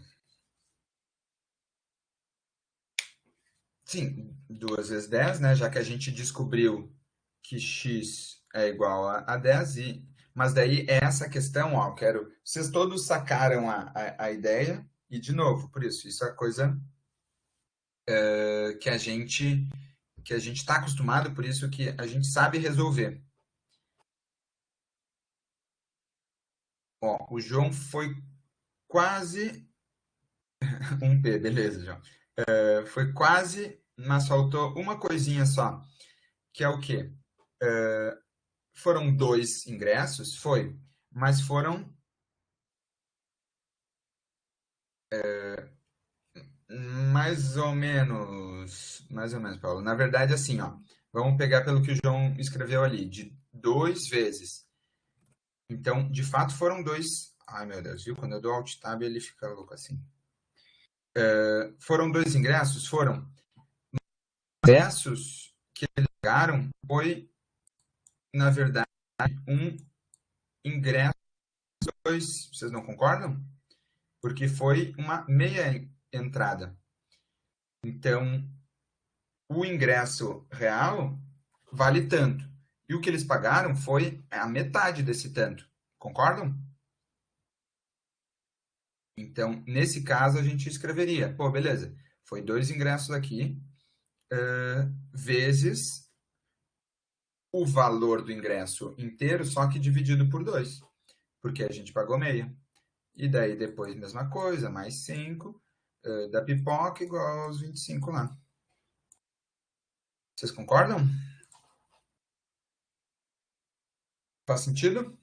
Sim, 2 vezes 10, né? Já que a gente descobriu que x é igual a 10, mas daí é essa questão, ó, vocês todos sacaram a ideia, e de novo, por isso é coisa que a gente está acostumado, por isso que a gente sabe resolver. Ó, o João foi quase um P, beleza, João. Foi quase, mas faltou uma coisinha só, que é o quê? Foram 2 ingressos? Foi, mas foram mais ou menos, Paulo. Na verdade, assim, ó, vamos pegar pelo que o João escreveu ali, de 2 vezes. Então, de fato, foram 2. Ai, meu Deus, viu? Quando eu dou Alt Tab, ele fica louco assim. Foram 2 ingressos? Foram. Ingressos que eles pagaram foi, na verdade, um ingresso 2. Vocês não concordam? Porque foi uma meia entrada. Então, o ingresso real vale tanto. E o que eles pagaram foi a metade desse tanto. Concordam? Então, nesse caso, a gente escreveria: pô, beleza, foi 2 ingressos aqui, vezes o valor do ingresso inteiro, só que dividido por 2, porque a gente pagou meia. E daí, depois, mesma coisa, mais 5 da pipoca igual aos 25 lá. Vocês concordam? Faz sentido?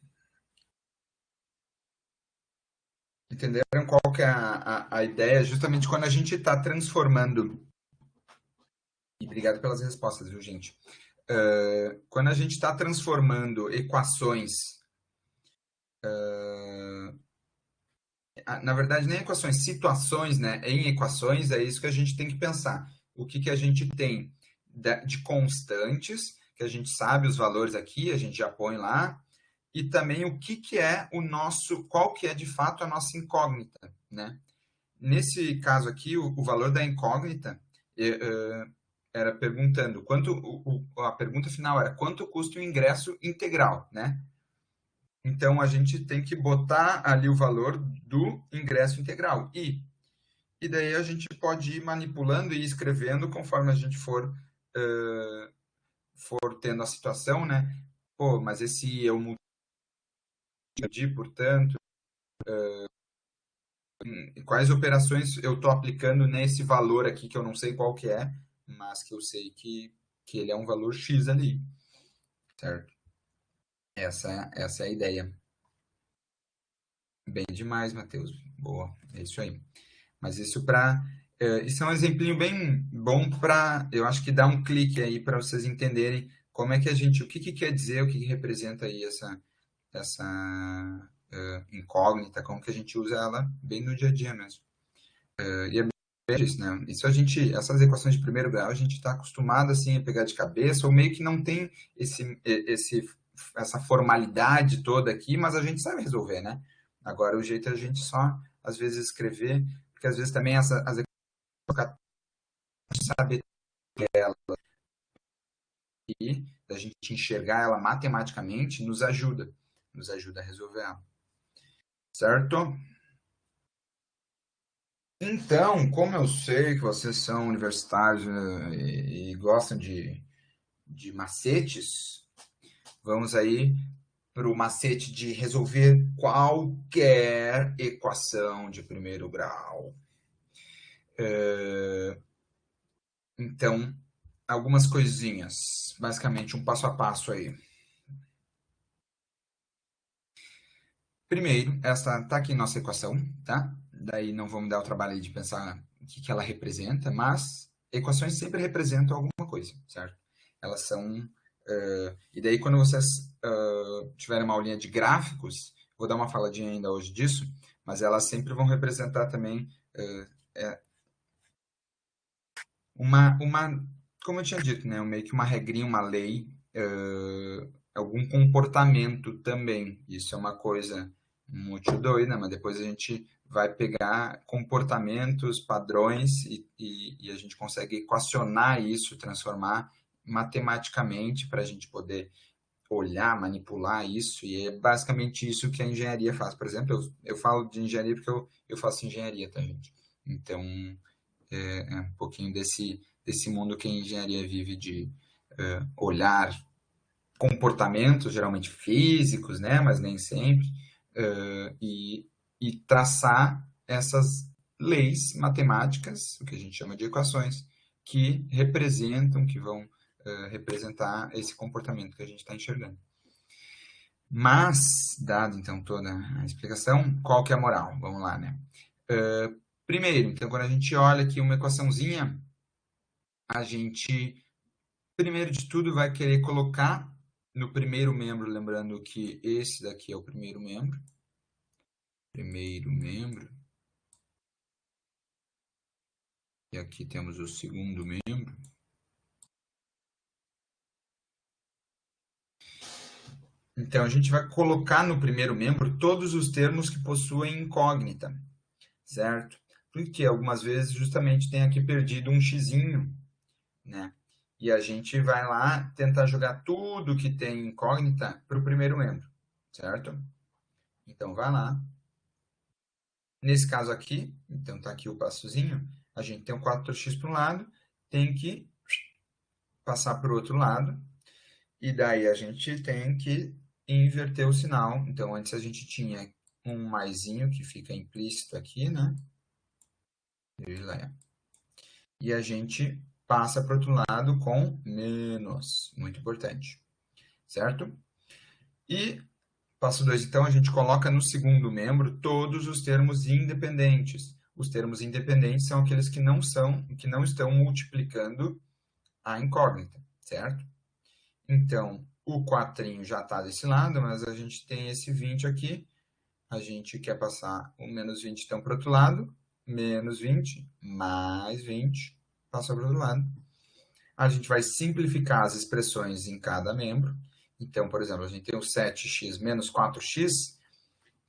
Entenderam qual que é a ideia? Justamente quando a gente está transformando E obrigado pelas respostas, viu, gente? Quando a gente está transformando equações, na verdade, nem equações, situações, né, em equações, é isso que a gente tem que pensar. O que, que a gente tem de constantes, que a gente sabe os valores aqui, a gente já põe lá, e também o que, que é o nosso, qual que é de fato a nossa incógnita, né? Nesse caso aqui, o valor da incógnita era perguntando a pergunta final era quanto custa o ingresso integral, né? Então a gente tem que botar ali o valor do ingresso integral e daí a gente pode ir manipulando e escrevendo conforme a gente for tendo a situação, né? Pô, mas esse eu multipliquei, portanto, quais operações eu estou aplicando nesse valor aqui que eu não sei qual que é, mas que eu sei que ele é um valor X ali, certo? Essa é a ideia. Bem demais, Matheus. Boa, é isso aí. Mas isso é um exemplinho bem bom para, eu acho que dá um clique aí para vocês entenderem como é que o que, que quer dizer, o que, que representa aí essa incógnita, como que a gente usa ela bem no dia a dia mesmo. E é bem isso, né? Essas equações de primeiro grau, a gente está acostumado assim a pegar de cabeça, ou meio que não tem essa formalidade toda aqui, mas a gente sabe resolver, né? Agora, o jeito é a gente só, às vezes, escrever, porque às vezes também as equações saber ela e da gente enxergar ela matematicamente nos ajuda a resolver ela. Certo? Então, como eu sei que vocês são universitários e gostam de macetes, vamos aí para o macete de resolver qualquer equação de primeiro grau. Então, algumas coisinhas, basicamente um passo a passo aí. Primeiro, essa está aqui nossa equação, tá? Daí não vamos dar o trabalho de pensar o que, que ela representa, mas equações sempre representam alguma coisa, certo? Elas são. E daí, quando vocês tiverem uma aulinha de gráficos, vou dar uma faladinha ainda hoje disso, mas elas sempre vão representar também como eu tinha dito, né? Meio que uma regrinha, uma lei, algum comportamento também. Isso é uma coisa muito doida, mas depois a gente vai pegar comportamentos, padrões e a gente consegue equacionar isso, transformar matematicamente para a gente poder olhar, manipular isso, e é basicamente isso que a engenharia faz. Por exemplo, eu falo de engenharia porque eu faço engenharia, tá, gente? Então, é um pouquinho desse mundo que a engenharia vive de olhar comportamentos, geralmente físicos, né, mas nem sempre, e traçar essas leis matemáticas, o que a gente chama de equações, que representam, que vão representar esse comportamento que a gente está enxergando. Mas, dado então toda a explicação, qual que é a moral? Vamos lá, né? Primeiro, então, quando a gente olha aqui uma equaçãozinha, a gente, primeiro de tudo, vai querer colocar no primeiro membro, lembrando que esse daqui é o primeiro membro. Primeiro membro. E aqui temos o segundo membro. Então, a gente vai colocar no primeiro membro todos os termos que possuem incógnita, certo? Porque algumas vezes justamente tem aqui perdido um xizinho, né? E a gente vai lá tentar jogar tudo que tem incógnita para o primeiro membro, certo? Então, vai lá. Nesse caso aqui, então tá aqui o passozinho, a gente tem um 4x para um lado, tem que passar para o outro lado, e daí a gente tem que inverter o sinal. Então, antes a gente tinha um maisinho que fica implícito aqui, né? E a gente passa para o outro lado com menos, muito importante, certo? E passo 2, então, a gente coloca no segundo membro todos os termos independentes. Os termos independentes são aqueles que não estão multiplicando a incógnita, certo? Então, o 4 já está desse lado, mas a gente tem esse 20 aqui. A gente quer passar o menos 20, então, para o outro lado. Menos 20, mais 20, passa para o outro lado. A gente vai simplificar as expressões em cada membro. Então, por exemplo, a gente tem o 7x menos 4x,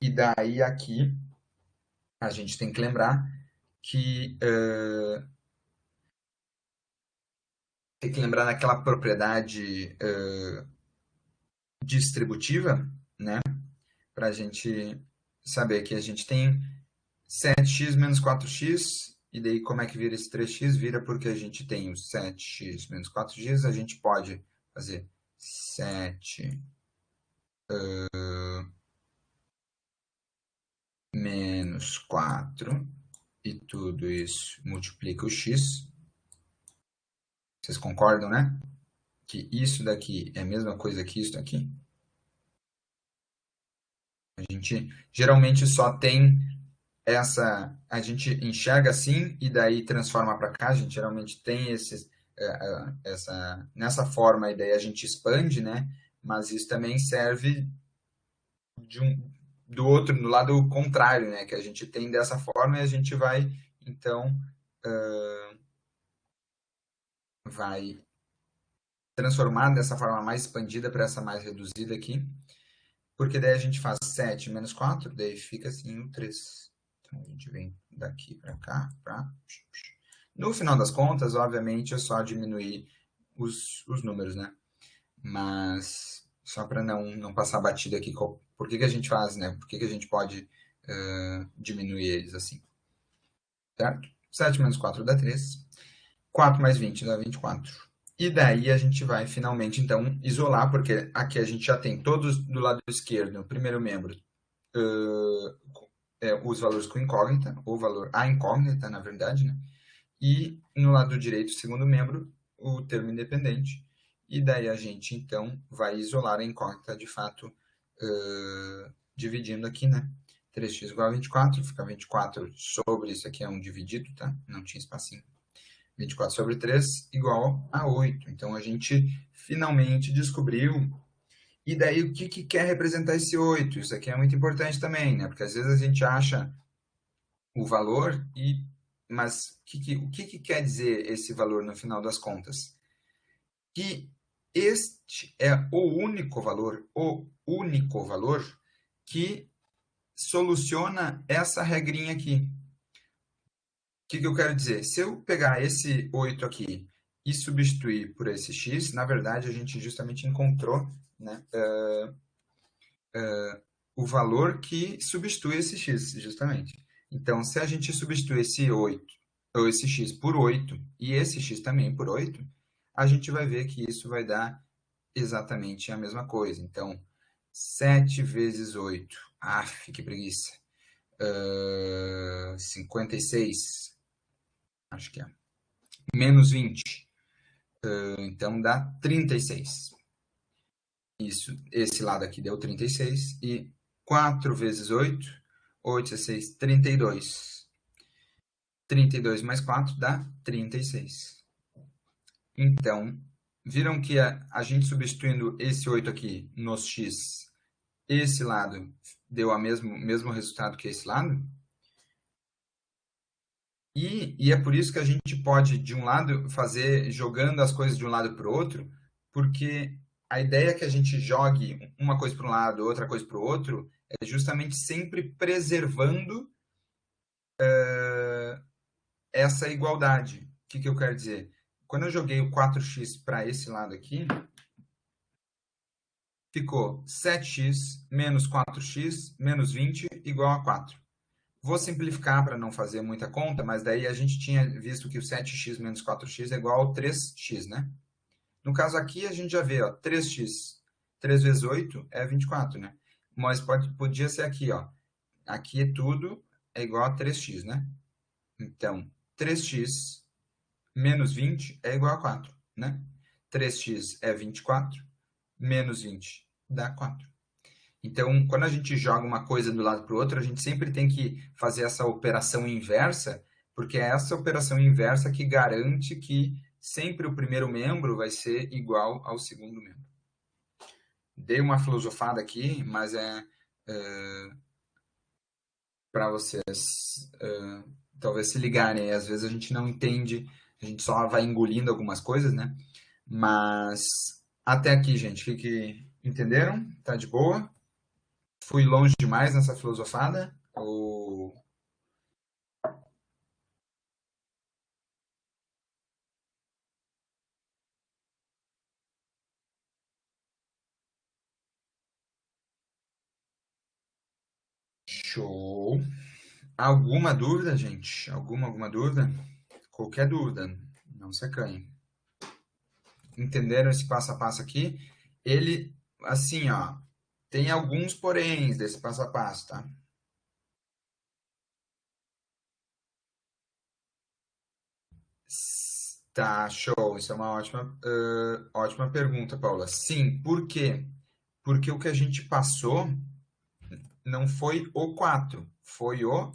e daí aqui a gente tem que lembrar que tem que lembrar daquela propriedade distributiva, né? Para a gente saber que a gente tem 7x menos 4x, e daí como é que vira esse 3x? Vira porque a gente tem o 7x menos 4x, a gente pode fazer 7 menos 4, e tudo isso multiplica o x. Vocês concordam, né? Que isso daqui é a mesma coisa que isso daqui? A gente geralmente só tem essa, a gente enxerga assim e daí transforma para cá. A gente geralmente tem nessa forma, e daí a gente expande, né? Mas isso também serve do outro, do lado contrário, né? Que a gente tem dessa forma e a gente vai, então, vai transformar dessa forma mais expandida para essa mais reduzida aqui. Porque daí a gente faz 7 menos 4, daí fica assim o 3. Então a gente vem daqui para cá. No final das contas, obviamente, é só diminuir os números, né? Mas só para não passar batida aqui, por que a gente faz, né? Por que a gente pode diminuir eles assim? Certo? 7 menos 4 dá 3. 4 mais 20 dá 24. E daí a gente vai finalmente, então, isolar, porque aqui a gente já tem todos do lado esquerdo, o primeiro membro, os valores com incógnita, ou valor a incógnita, na verdade, né? E no lado direito, o segundo membro, o termo independente. E daí a gente, então, vai isolar a incógnita, de fato, dividindo aqui, né? 3x igual a 24, fica 24 sobre, isso aqui é um dividido, tá? Não tinha espacinho. 24 sobre 3 igual a 8. Então, a gente finalmente descobriu. E daí, o que quer representar esse 8? Isso aqui é muito importante também, né? Porque às vezes a gente acha o valor, mas o que quer dizer esse valor no final das contas? Que este é o único valor que soluciona essa regrinha aqui. O que eu quero dizer? Se eu pegar esse 8 aqui e substituir por esse x, na verdade a gente justamente encontrou, né, o valor que substitui esse x, justamente. Então, se a gente substituir esse 8, ou esse x por 8, e esse x também por 8, a gente vai ver que isso vai dar exatamente a mesma coisa. Então, 7 vezes 8, que preguiça, 56, acho que é, menos 20, então dá 36. Isso, esse lado aqui deu 36, e 4 vezes 8, 8 vezes 6, 32. 32 mais 4 dá 36. Então, viram que a gente substituindo esse 8 aqui nos x, esse lado deu o mesmo resultado que esse lado? E é por isso que a gente pode, de um lado, fazer jogando as coisas de um lado para o outro, porque a ideia é que a gente jogue uma coisa para um lado, outra coisa para o outro, é justamente sempre preservando essa igualdade. O que eu quero dizer? Quando eu joguei o 4x para esse lado aqui, ficou 7x menos 4x menos 20 igual a 4. Vou simplificar para não fazer muita conta, mas daí a gente tinha visto que o 7x menos 4x é igual a 3x, né? No caso aqui, a gente já vê, ó, 3x. 3 vezes 8 é 24, né? Mas podia ser aqui, ó. Aqui é tudo é igual a 3x, né? Então, 3x menos 20 é igual a 4, né? 3x é 24, menos 20 dá 4. Então, quando a gente joga uma coisa do lado para o outro, a gente sempre tem que fazer essa operação inversa, porque é essa operação inversa que garante que sempre o primeiro membro vai ser igual ao segundo membro. Dei uma filosofada aqui, mas para vocês talvez se ligarem. Às vezes a gente não entende, a gente só vai engolindo algumas coisas, né? Mas até aqui, gente, entenderam? Tá de boa? Fui longe demais nessa filosofada? Ou... Show! Alguma dúvida, gente? Alguma dúvida? Qualquer dúvida, não se acanhe. Entenderam esse passo a passo aqui? Ele, assim, ó, tem alguns poréns desse passo a passo, tá? Tá, show. Isso é uma ótima pergunta, Paula. Sim, por quê? Porque o que a gente passou não foi o 4, foi o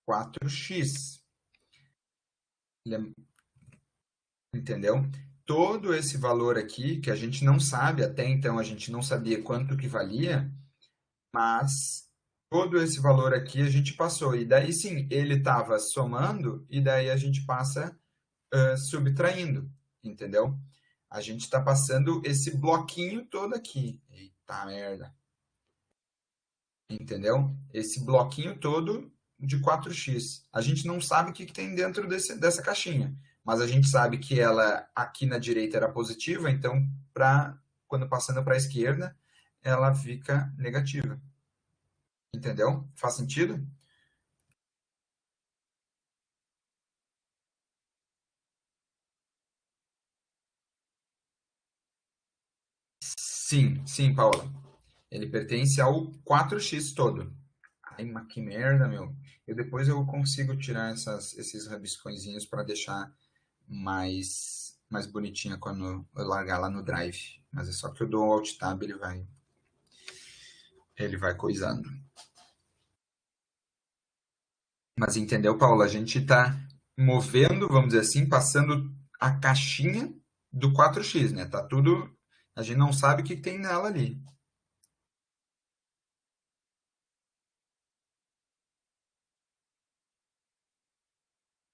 4x. Entendeu? Todo esse valor aqui, que a gente não sabe, até então a gente não sabia quanto que valia, mas todo esse valor aqui a gente passou. E daí sim, ele estava somando, e daí a gente passa subtraindo, entendeu? A gente está passando esse bloquinho todo aqui. Eita merda. Entendeu? Esse bloquinho todo de 4x. A gente não sabe o que tem dentro dessa caixinha, mas a gente sabe que ela aqui na direita era positiva, então quando passando para a esquerda, ela fica negativa. Entendeu? Faz sentido? Sim, Paula. Ele pertence ao 4x todo. Ai, mas que merda, meu. Depois eu consigo tirar esses rabiscõezinhos para deixar mais bonitinha quando eu largar lá no Drive. Mas é só que eu dou o Alt Tab, ele vai coisando. Mas entendeu, Paulo? A gente está movendo, vamos dizer assim, passando a caixinha do 4x, né? Tá tudo. A gente não sabe o que tem nela ali.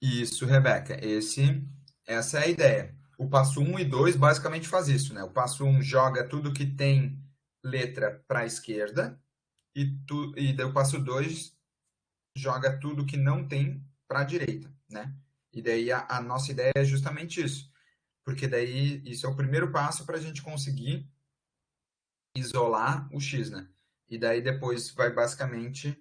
Isso, Rebeca. Essa é a ideia. O passo um e 2 basicamente faz isso, né? O passo um joga tudo que tem letra para a esquerda e daí o passo 2 joga tudo que não tem para a direita, né? E daí a nossa ideia é justamente isso, porque daí isso é o primeiro passo para a gente conseguir isolar o x, né? E daí depois vai basicamente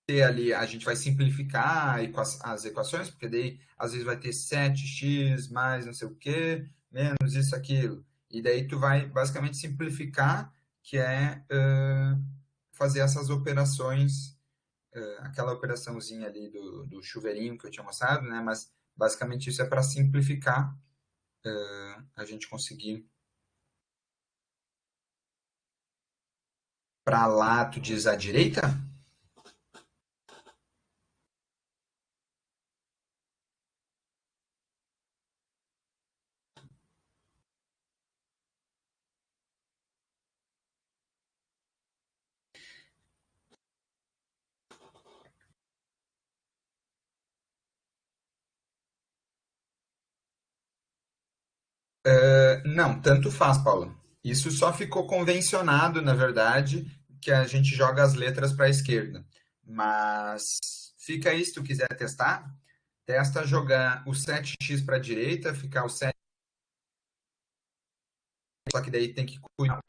ter ali, a gente vai simplificar as equações, porque daí às vezes vai ter 7x mais não sei o que, menos isso, aquilo. E daí tu vai basicamente simplificar, que é fazer essas operações, aquela operaçãozinha ali do chuveirinho que eu tinha mostrado, né? Mas basicamente isso é para simplificar, a gente conseguir para lá, tu diz à direita? Não, tanto faz, Paula. Isso só ficou convencionado, na verdade, que a gente joga as letras para a esquerda. Mas fica aí, se tu quiser testar, testa jogar o 7x para a direita, ficar o 7, só que daí tem que cuidar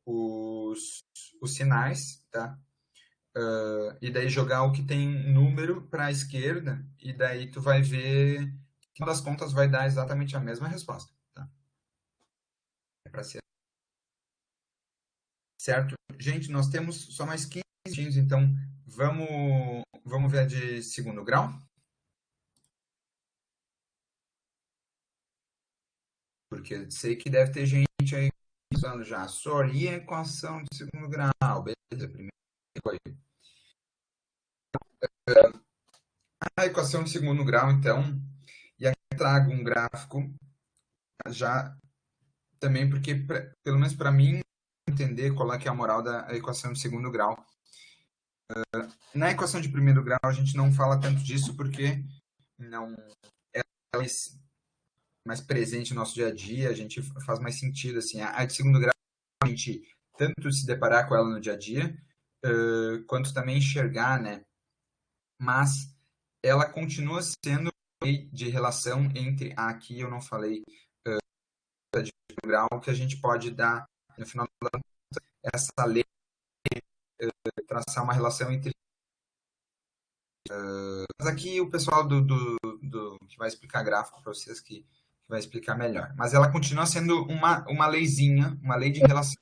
os, os sinais, tá? E daí jogar o que tem número para a esquerda, e daí tu vai ver que, no das contas, vai dar exatamente a mesma resposta, tá? É para ser certo? Gente, nós temos só mais 15 minutinhos, então vamos ver a de segundo grau? Porque sei que deve ter gente aí pensando já. Sorry, equação de segundo grau. Beleza, primeiro. a equação de segundo grau, então, e aqui eu trago um gráfico já também, porque, pelo menos para mim, entender qual é que é a moral da equação de segundo grau. Na equação de primeiro grau, a gente não fala tanto disso, porque não é mais presente no nosso dia a dia, a gente faz mais sentido, assim. A de segundo grau, a gente tanto se deparar com ela no dia a dia, quanto também enxergar, né? Mas ela continua sendo lei de relação entre, aqui eu não falei de grau, que a gente pode dar, no final essa lei, traçar uma relação entre. Mas aqui o pessoal que vai explicar gráfico para vocês que vai explicar melhor. Mas ela continua sendo uma leizinha, uma lei de relação,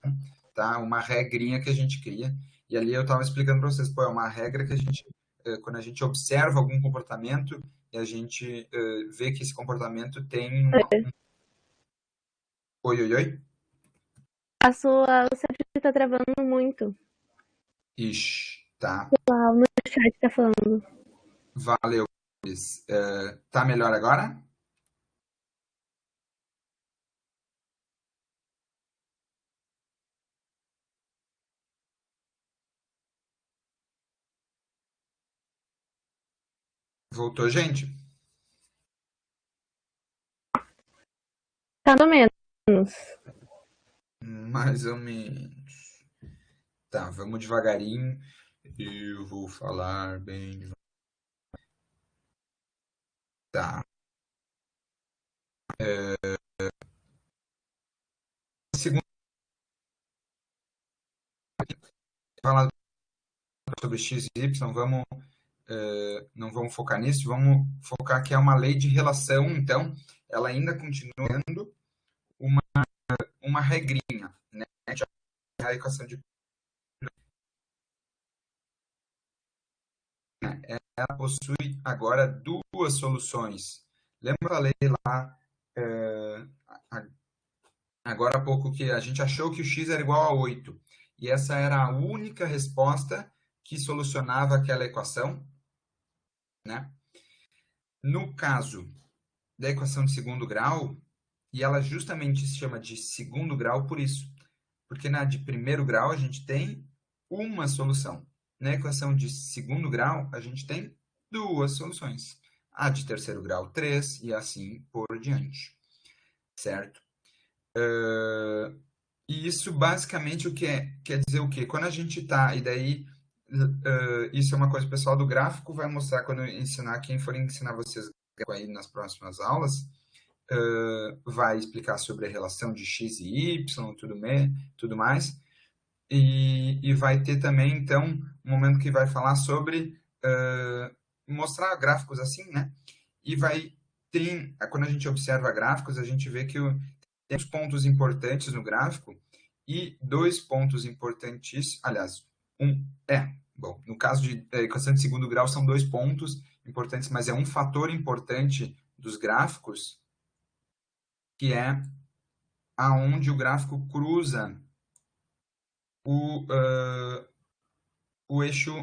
tá? Uma regrinha que a gente cria. E ali eu estava explicando para vocês, pô, é uma regra que a gente, quando a gente observa algum comportamento e a gente vê que esse comportamento tem Oi, oi, oi? O seu vídeo tá travando muito. Ixi, tá. Lá no chat tá falando. Valeu. Tá melhor agora? Voltou, gente? Tá no menos. Mais ou menos. Tá, vamos devagarinho. Eu vou falar bem devagar. Tá. Segundo, falar sobre x e y, não vamos focar nisso, vamos focar que é uma lei de relação, então, ela ainda continua sendo uma regrinha, né? A equação de ela possui agora duas soluções. Lembra que eu falei lá agora há pouco que a gente achou que o x era igual a 8 e essa era a única resposta que solucionava aquela equação, né? No caso da equação de segundo grau, e ela justamente se chama de segundo grau por isso, porque na de primeiro grau a gente tem uma solução. Na equação de segundo grau, a gente tem duas soluções. A de terceiro grau, três, e assim por diante. Certo? E isso basicamente o que quer dizer o quê? Quando a gente está, e daí isso é uma coisa que o pessoal do gráfico vai mostrar quando eu ensinar, quem for ensinar vocês aí nas próximas aulas, vai explicar sobre a relação de x e y, tudo mais. E vai ter também, então, um momento que vai falar sobre mostrar gráficos assim, né? E quando a gente observa gráficos, a gente vê que tem os pontos importantes no gráfico e dois pontos importantes, aliás, bom, no caso de equação de segundo grau são dois pontos importantes, mas é um fator importante dos gráficos, que é aonde o gráfico cruza o eixo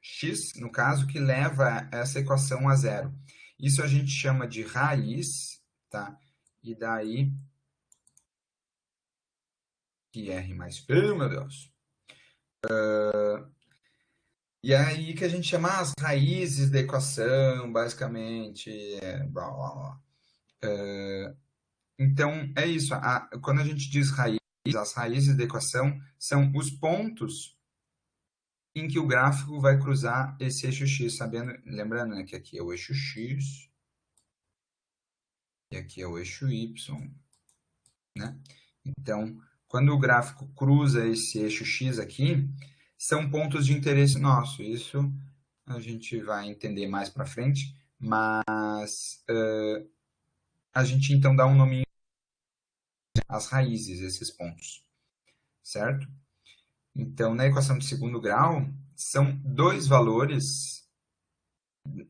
x, no caso, que leva essa equação a zero. Isso a gente chama de raiz, tá? E daí, que R mais feio, meu Deus. E aí que a gente chama as raízes da equação, basicamente. Blá, blá, blá. Então, é isso. Quando a gente diz raiz, as raízes da equação são os pontos em que o gráfico vai cruzar esse eixo x, lembrando, né, que aqui é o eixo x e aqui é o eixo y, né? Então, quando o gráfico cruza esse eixo x aqui, são pontos de interesse nosso. Isso a gente vai entender mais para frente, mas a gente então dá um nome às raízes, esses pontos, certo? Então, na equação de segundo grau, são dois valores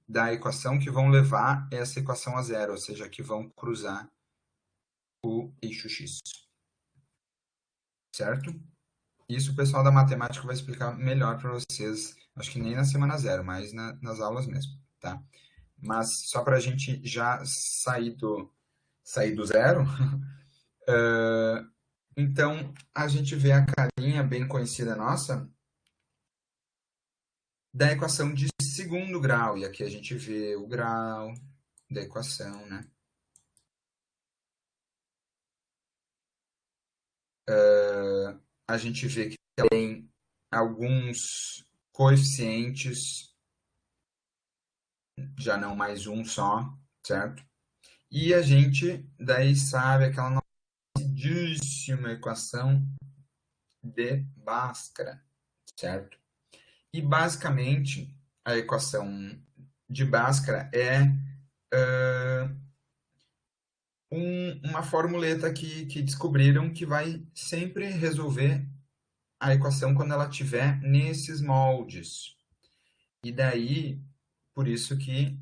da equação que vão levar essa equação a zero, ou seja, que vão cruzar o eixo x, certo? Isso o pessoal da matemática vai explicar melhor para vocês, acho que nem na semana zero, mas nas aulas mesmo. tá? Mas só para a gente já sair do zero, então a gente vê a carinha bem conhecida nossa da equação de segundo grau, e aqui a gente vê o grau da equação, né? A gente vê que tem alguns coeficientes, já não mais um só, certo? E a gente daí sabe aquela nossa equação de Bhaskara, certo? E basicamente a equação de Bhaskara é uma formuleta que descobriram que vai sempre resolver a equação quando ela estiver nesses moldes. E daí, por isso que...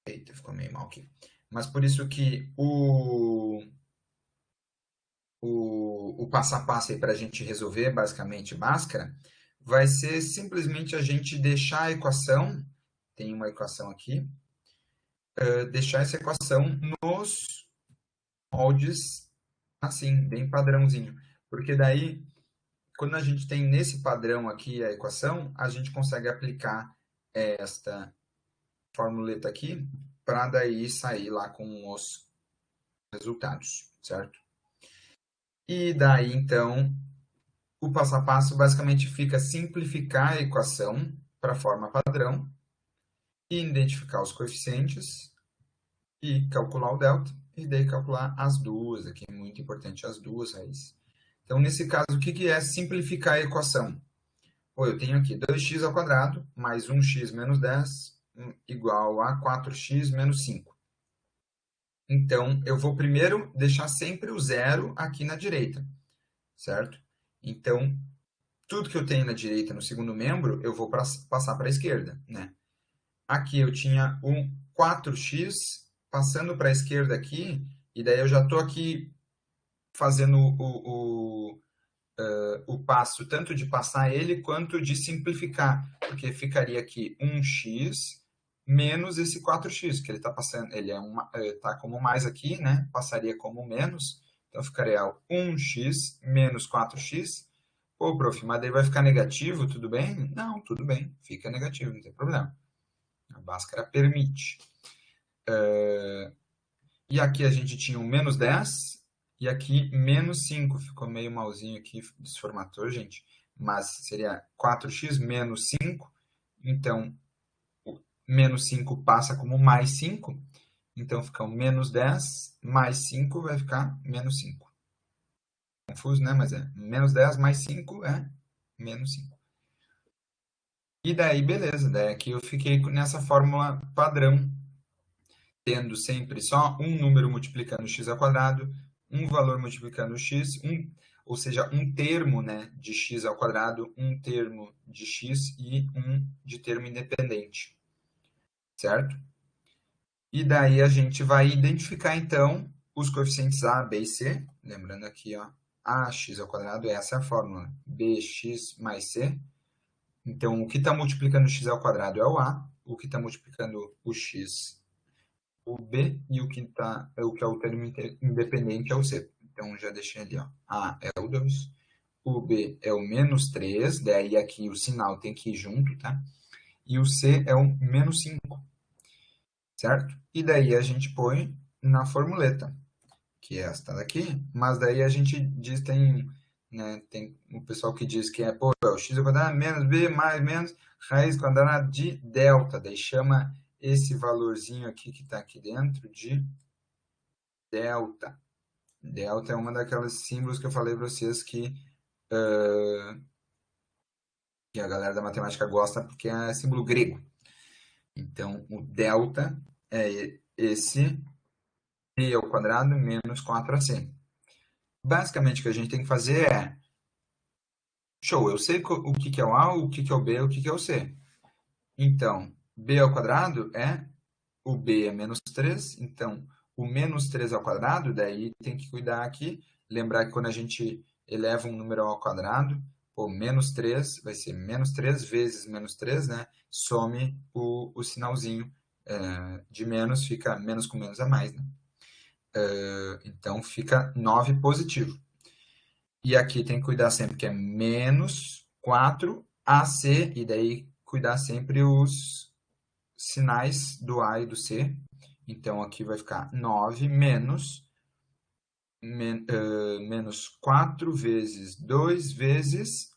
Eita, ficou meio mal aqui. Mas por isso que o passo a passo aí para a gente resolver, basicamente, Bhaskara, vai ser simplesmente a gente deixar a equação, tem uma equação aqui, deixar essa equação nos moldes assim, bem padrãozinho. Porque daí, quando a gente tem nesse padrão aqui a equação, a gente consegue aplicar esta formuleta aqui para daí sair lá com os resultados, certo? E daí, então, o passo a passo basicamente fica simplificar a equação para a forma padrão, e identificar os coeficientes, e calcular o delta, e daí calcular as duas, aqui é muito importante, as duas raízes. Então, nesse caso, o que é simplificar a equação? Eu tenho aqui 2x ao quadrado mais 1x menos 10 igual a 4x menos 5. Então, eu vou primeiro deixar sempre o zero aqui na direita, certo? Então, tudo que eu tenho na direita no segundo membro, eu vou passar para a esquerda, né? Aqui eu tinha um 4x passando para a esquerda aqui, e daí eu já estou aqui fazendo o passo tanto de passar ele quanto de simplificar, porque ficaria aqui 1x menos esse 4x, que ele está passando, ele tá como mais aqui, né? Passaria como menos, então ficaria 1x menos 4x. Pô, prof, mas daí vai ficar negativo, tudo bem? Não, tudo bem, fica negativo, não tem problema. A Bhaskara permite. E aqui a gente tinha um menos 10, e aqui menos 5. Ficou meio malzinho aqui, desformatou, gente. Mas seria 4x menos 5. Então, o menos 5 passa como mais 5. Então, fica um menos 10 mais 5 vai ficar menos 5. Confuso, né? Mas é menos 10 mais 5 é menos 5. E daí, beleza. Daí aqui eu fiquei nessa fórmula padrão, tendo sempre só um número multiplicando x ao quadrado, um valor multiplicando x, ou seja, um termo, né, de x ao quadrado, um termo de x e um de termo independente, certo? E daí a gente vai identificar, então, os coeficientes a, b e c, lembrando aqui, ó, ax ao quadrado, essa é a fórmula, bx mais c. Então, o que está multiplicando x ao quadrado é o a, o que está multiplicando o x o B, e o que é o termo independente é o C. Então, já deixei ali, ó. A é o 2, o B é o menos 3, daí aqui o sinal tem que ir junto, tá? E o C é o menos 5, certo? E daí a gente põe na formuleta, que é esta daqui, mas daí a gente diz, tem o pessoal que diz que é o x ao quadrado menos b mais menos raiz quadrada de delta, daí chama esse valorzinho aqui que está aqui dentro de delta. Delta é uma daquelas símbolos que eu falei para vocês que a galera da matemática gosta porque é símbolo grego. Então, o delta é esse b ao quadrado menos 4ac. Basicamente, o que a gente tem que fazer é... Show, eu sei o que é o a, o que é o b, o que é o c. Então, b ao quadrado o b é menos 3, então o menos 3 ao quadrado, daí tem que cuidar aqui, lembrar que quando a gente eleva um número ao quadrado, Pô, menos 3 vai ser menos 3 vezes menos 3, né? Some o sinalzinho de menos, fica menos com menos a mais, né? Então, fica 9 positivo. E aqui tem que cuidar sempre que é menos 4 AC, e daí cuidar sempre os sinais do A e do C. Então, aqui vai ficar 9 menos 4 vezes 2 vezes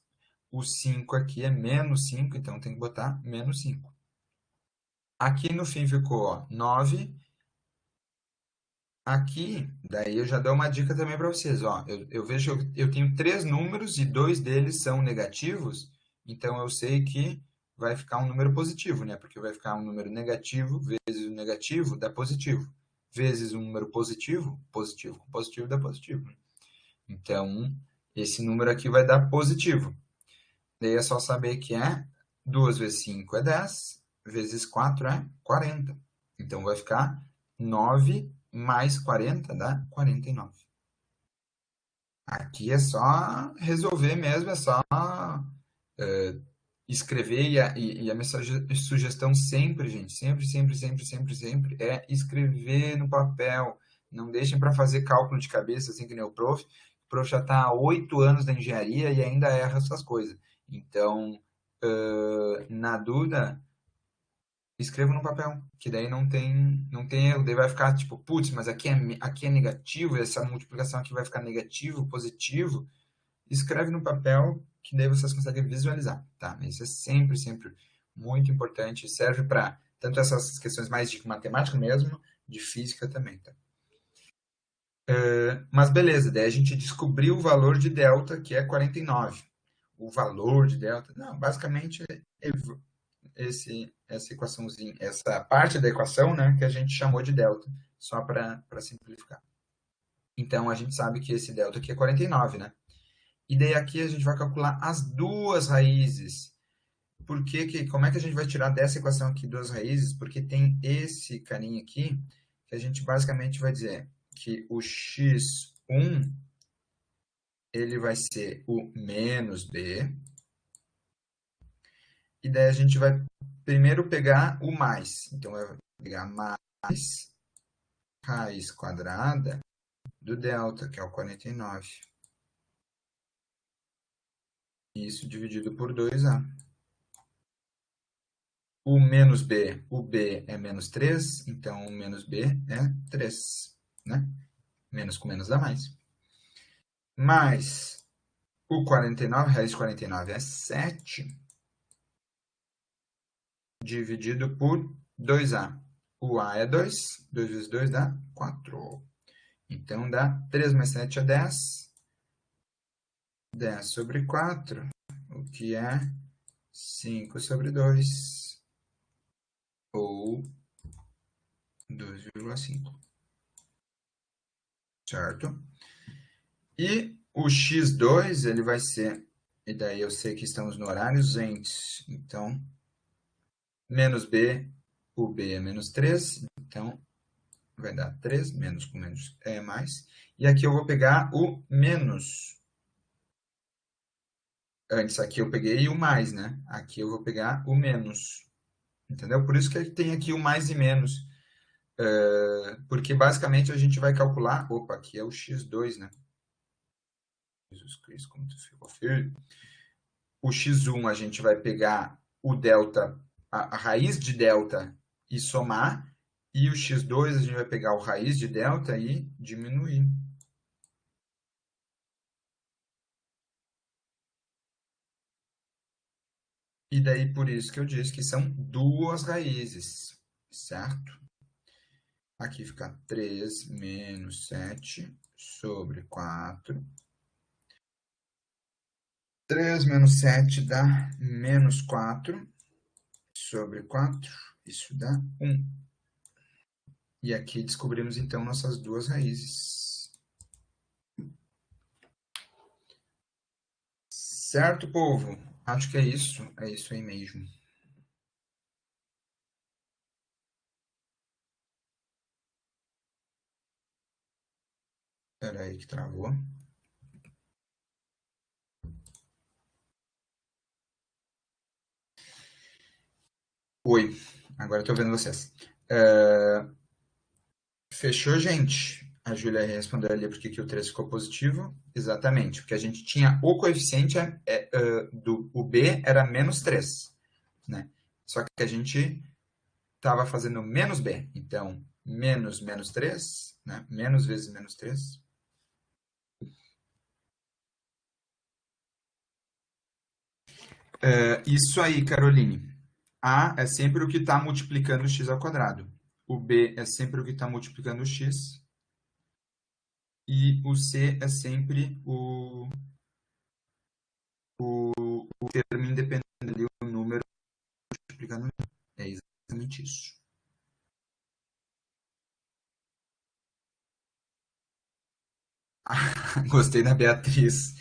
o 5 aqui é menos 5, então tem que botar menos 5. Aqui no fim ficou ó, 9. Aqui, daí eu já dou uma dica também para vocês. Ó, eu vejo que eu tenho 3 números e 2 deles são negativos, então eu sei que vai ficar um número positivo, né? Porque vai ficar um número negativo vezes o negativo dá positivo. Vezes um número positivo, positivo com positivo dá positivo. Então, esse número aqui vai dar positivo. Daí é só saber que 2 vezes 5 é 10, vezes 4 é 40. Então, vai ficar 9 mais 40 dá 49. Aqui é só resolver mesmo, é só escrever. E a minha sugestão sempre, gente, sempre, é escrever no papel. Não deixem para fazer cálculo de cabeça, assim que nem o prof. O prof já está há 8 anos da engenharia e ainda erra essas coisas. Então, na dúvida, escreva no papel, que daí não tem erro. Daí vai ficar tipo, putz, mas aqui é negativo, essa multiplicação aqui vai ficar negativo, positivo. Escreve no papel, que daí vocês conseguem visualizar, tá? Isso é sempre muito importante. Serve para tanto essas questões mais de matemática mesmo, de física também, tá? Mas beleza, daí a gente descobriu o valor de delta, que é 49. O valor de delta, não, basicamente essa equaçãozinha, essa parte da equação, né, que a gente chamou de delta, só para simplificar. Então, a gente sabe que esse delta aqui é 49, né? E daí aqui a gente vai calcular as duas raízes. Como é que a gente vai tirar dessa equação aqui duas raízes? Porque tem esse carinha aqui, que a gente basicamente vai dizer que o x1 ele vai ser o menos b, e daí a gente vai primeiro pegar o mais. Então, vai pegar mais raiz quadrada do delta, que é o 49. Isso dividido por 2a. O menos b, o b é menos 3, então o menos b é 3, né? Menos com menos dá mais. Mais o 49, raiz de 49 é 7, dividido por 2a. O a é 2, 2 vezes 2 dá 4. Então, dá 3 mais 7 é 10. 10 sobre 4, o que é 5 sobre 2, ou 2,5. Certo? E o x2, ele vai ser, e daí eu sei que estamos no horário 200, então, menos b, o b é menos 3, então vai dar 3, menos com menos é mais. E aqui eu vou pegar o menos. Antes aqui eu peguei o mais, né? Aqui eu vou pegar o menos. Entendeu? Por isso que tem aqui o mais e menos. Porque basicamente a gente vai calcular. Opa, aqui é o x2, né? Jesus Cristo, como tu ficou feio. O x1 a gente vai pegar o delta, a raiz de delta e somar. E o x2 a gente vai pegar o raiz de delta e diminuir. E daí por isso que eu disse que são duas raízes, certo? Aqui fica 3 menos 7 sobre 4. 3 menos 7 dá menos 4 sobre 4. Isso dá 1. E aqui descobrimos então nossas duas raízes. Certo, povo? Acho que é isso. É isso aí mesmo. Espera aí que travou. Oi, agora estou vendo vocês. Fechou, gente? A Júlia respondeu ali porque que o 3 ficou positivo. Exatamente, porque a gente tinha o coeficiente do o B era menos 3, né? Só que a gente estava fazendo menos B. Então, menos 3, né? Menos vezes menos 3. Isso aí, Caroline. A é sempre o que está multiplicando x ao quadrado. O B é sempre o que está multiplicando x. E o C é sempre o termo independente ali, o número multiplicando. É exatamente isso. Gostei da Beatriz.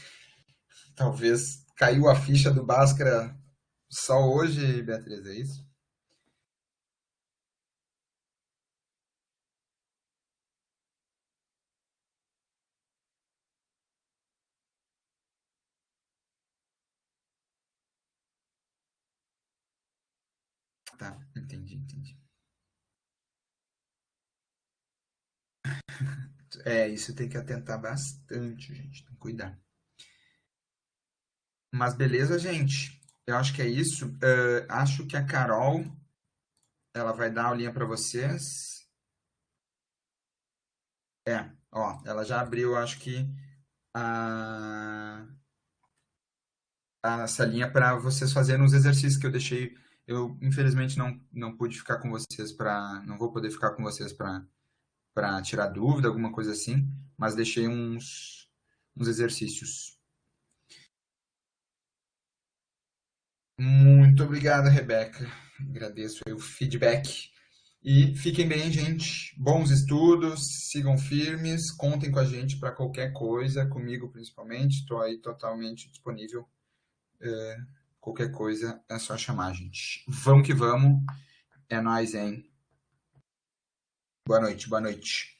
Talvez caiu a ficha do Bhaskara só hoje, Beatriz, é isso? Tá, entendi. Isso tem que atentar bastante, gente. Tem que cuidar. Mas beleza, gente. Eu acho que é isso. Acho que a Carol, ela vai dar a aulinha para vocês. Ó, ela já abriu, acho que a, a salinha para vocês fazerem os exercícios que eu deixei. Eu, infelizmente, não pude ficar com vocês para. Não vou poder ficar com vocês para tirar dúvida, alguma coisa assim, mas deixei uns exercícios. Muito obrigado, Rebeca. Agradeço aí o feedback. E fiquem bem, gente. Bons estudos, sigam firmes, contem com a gente para qualquer coisa, comigo principalmente. Estou aí totalmente disponível. Qualquer coisa é só chamar, gente. Vamos que vamos. É nóis, hein? Boa noite, boa noite.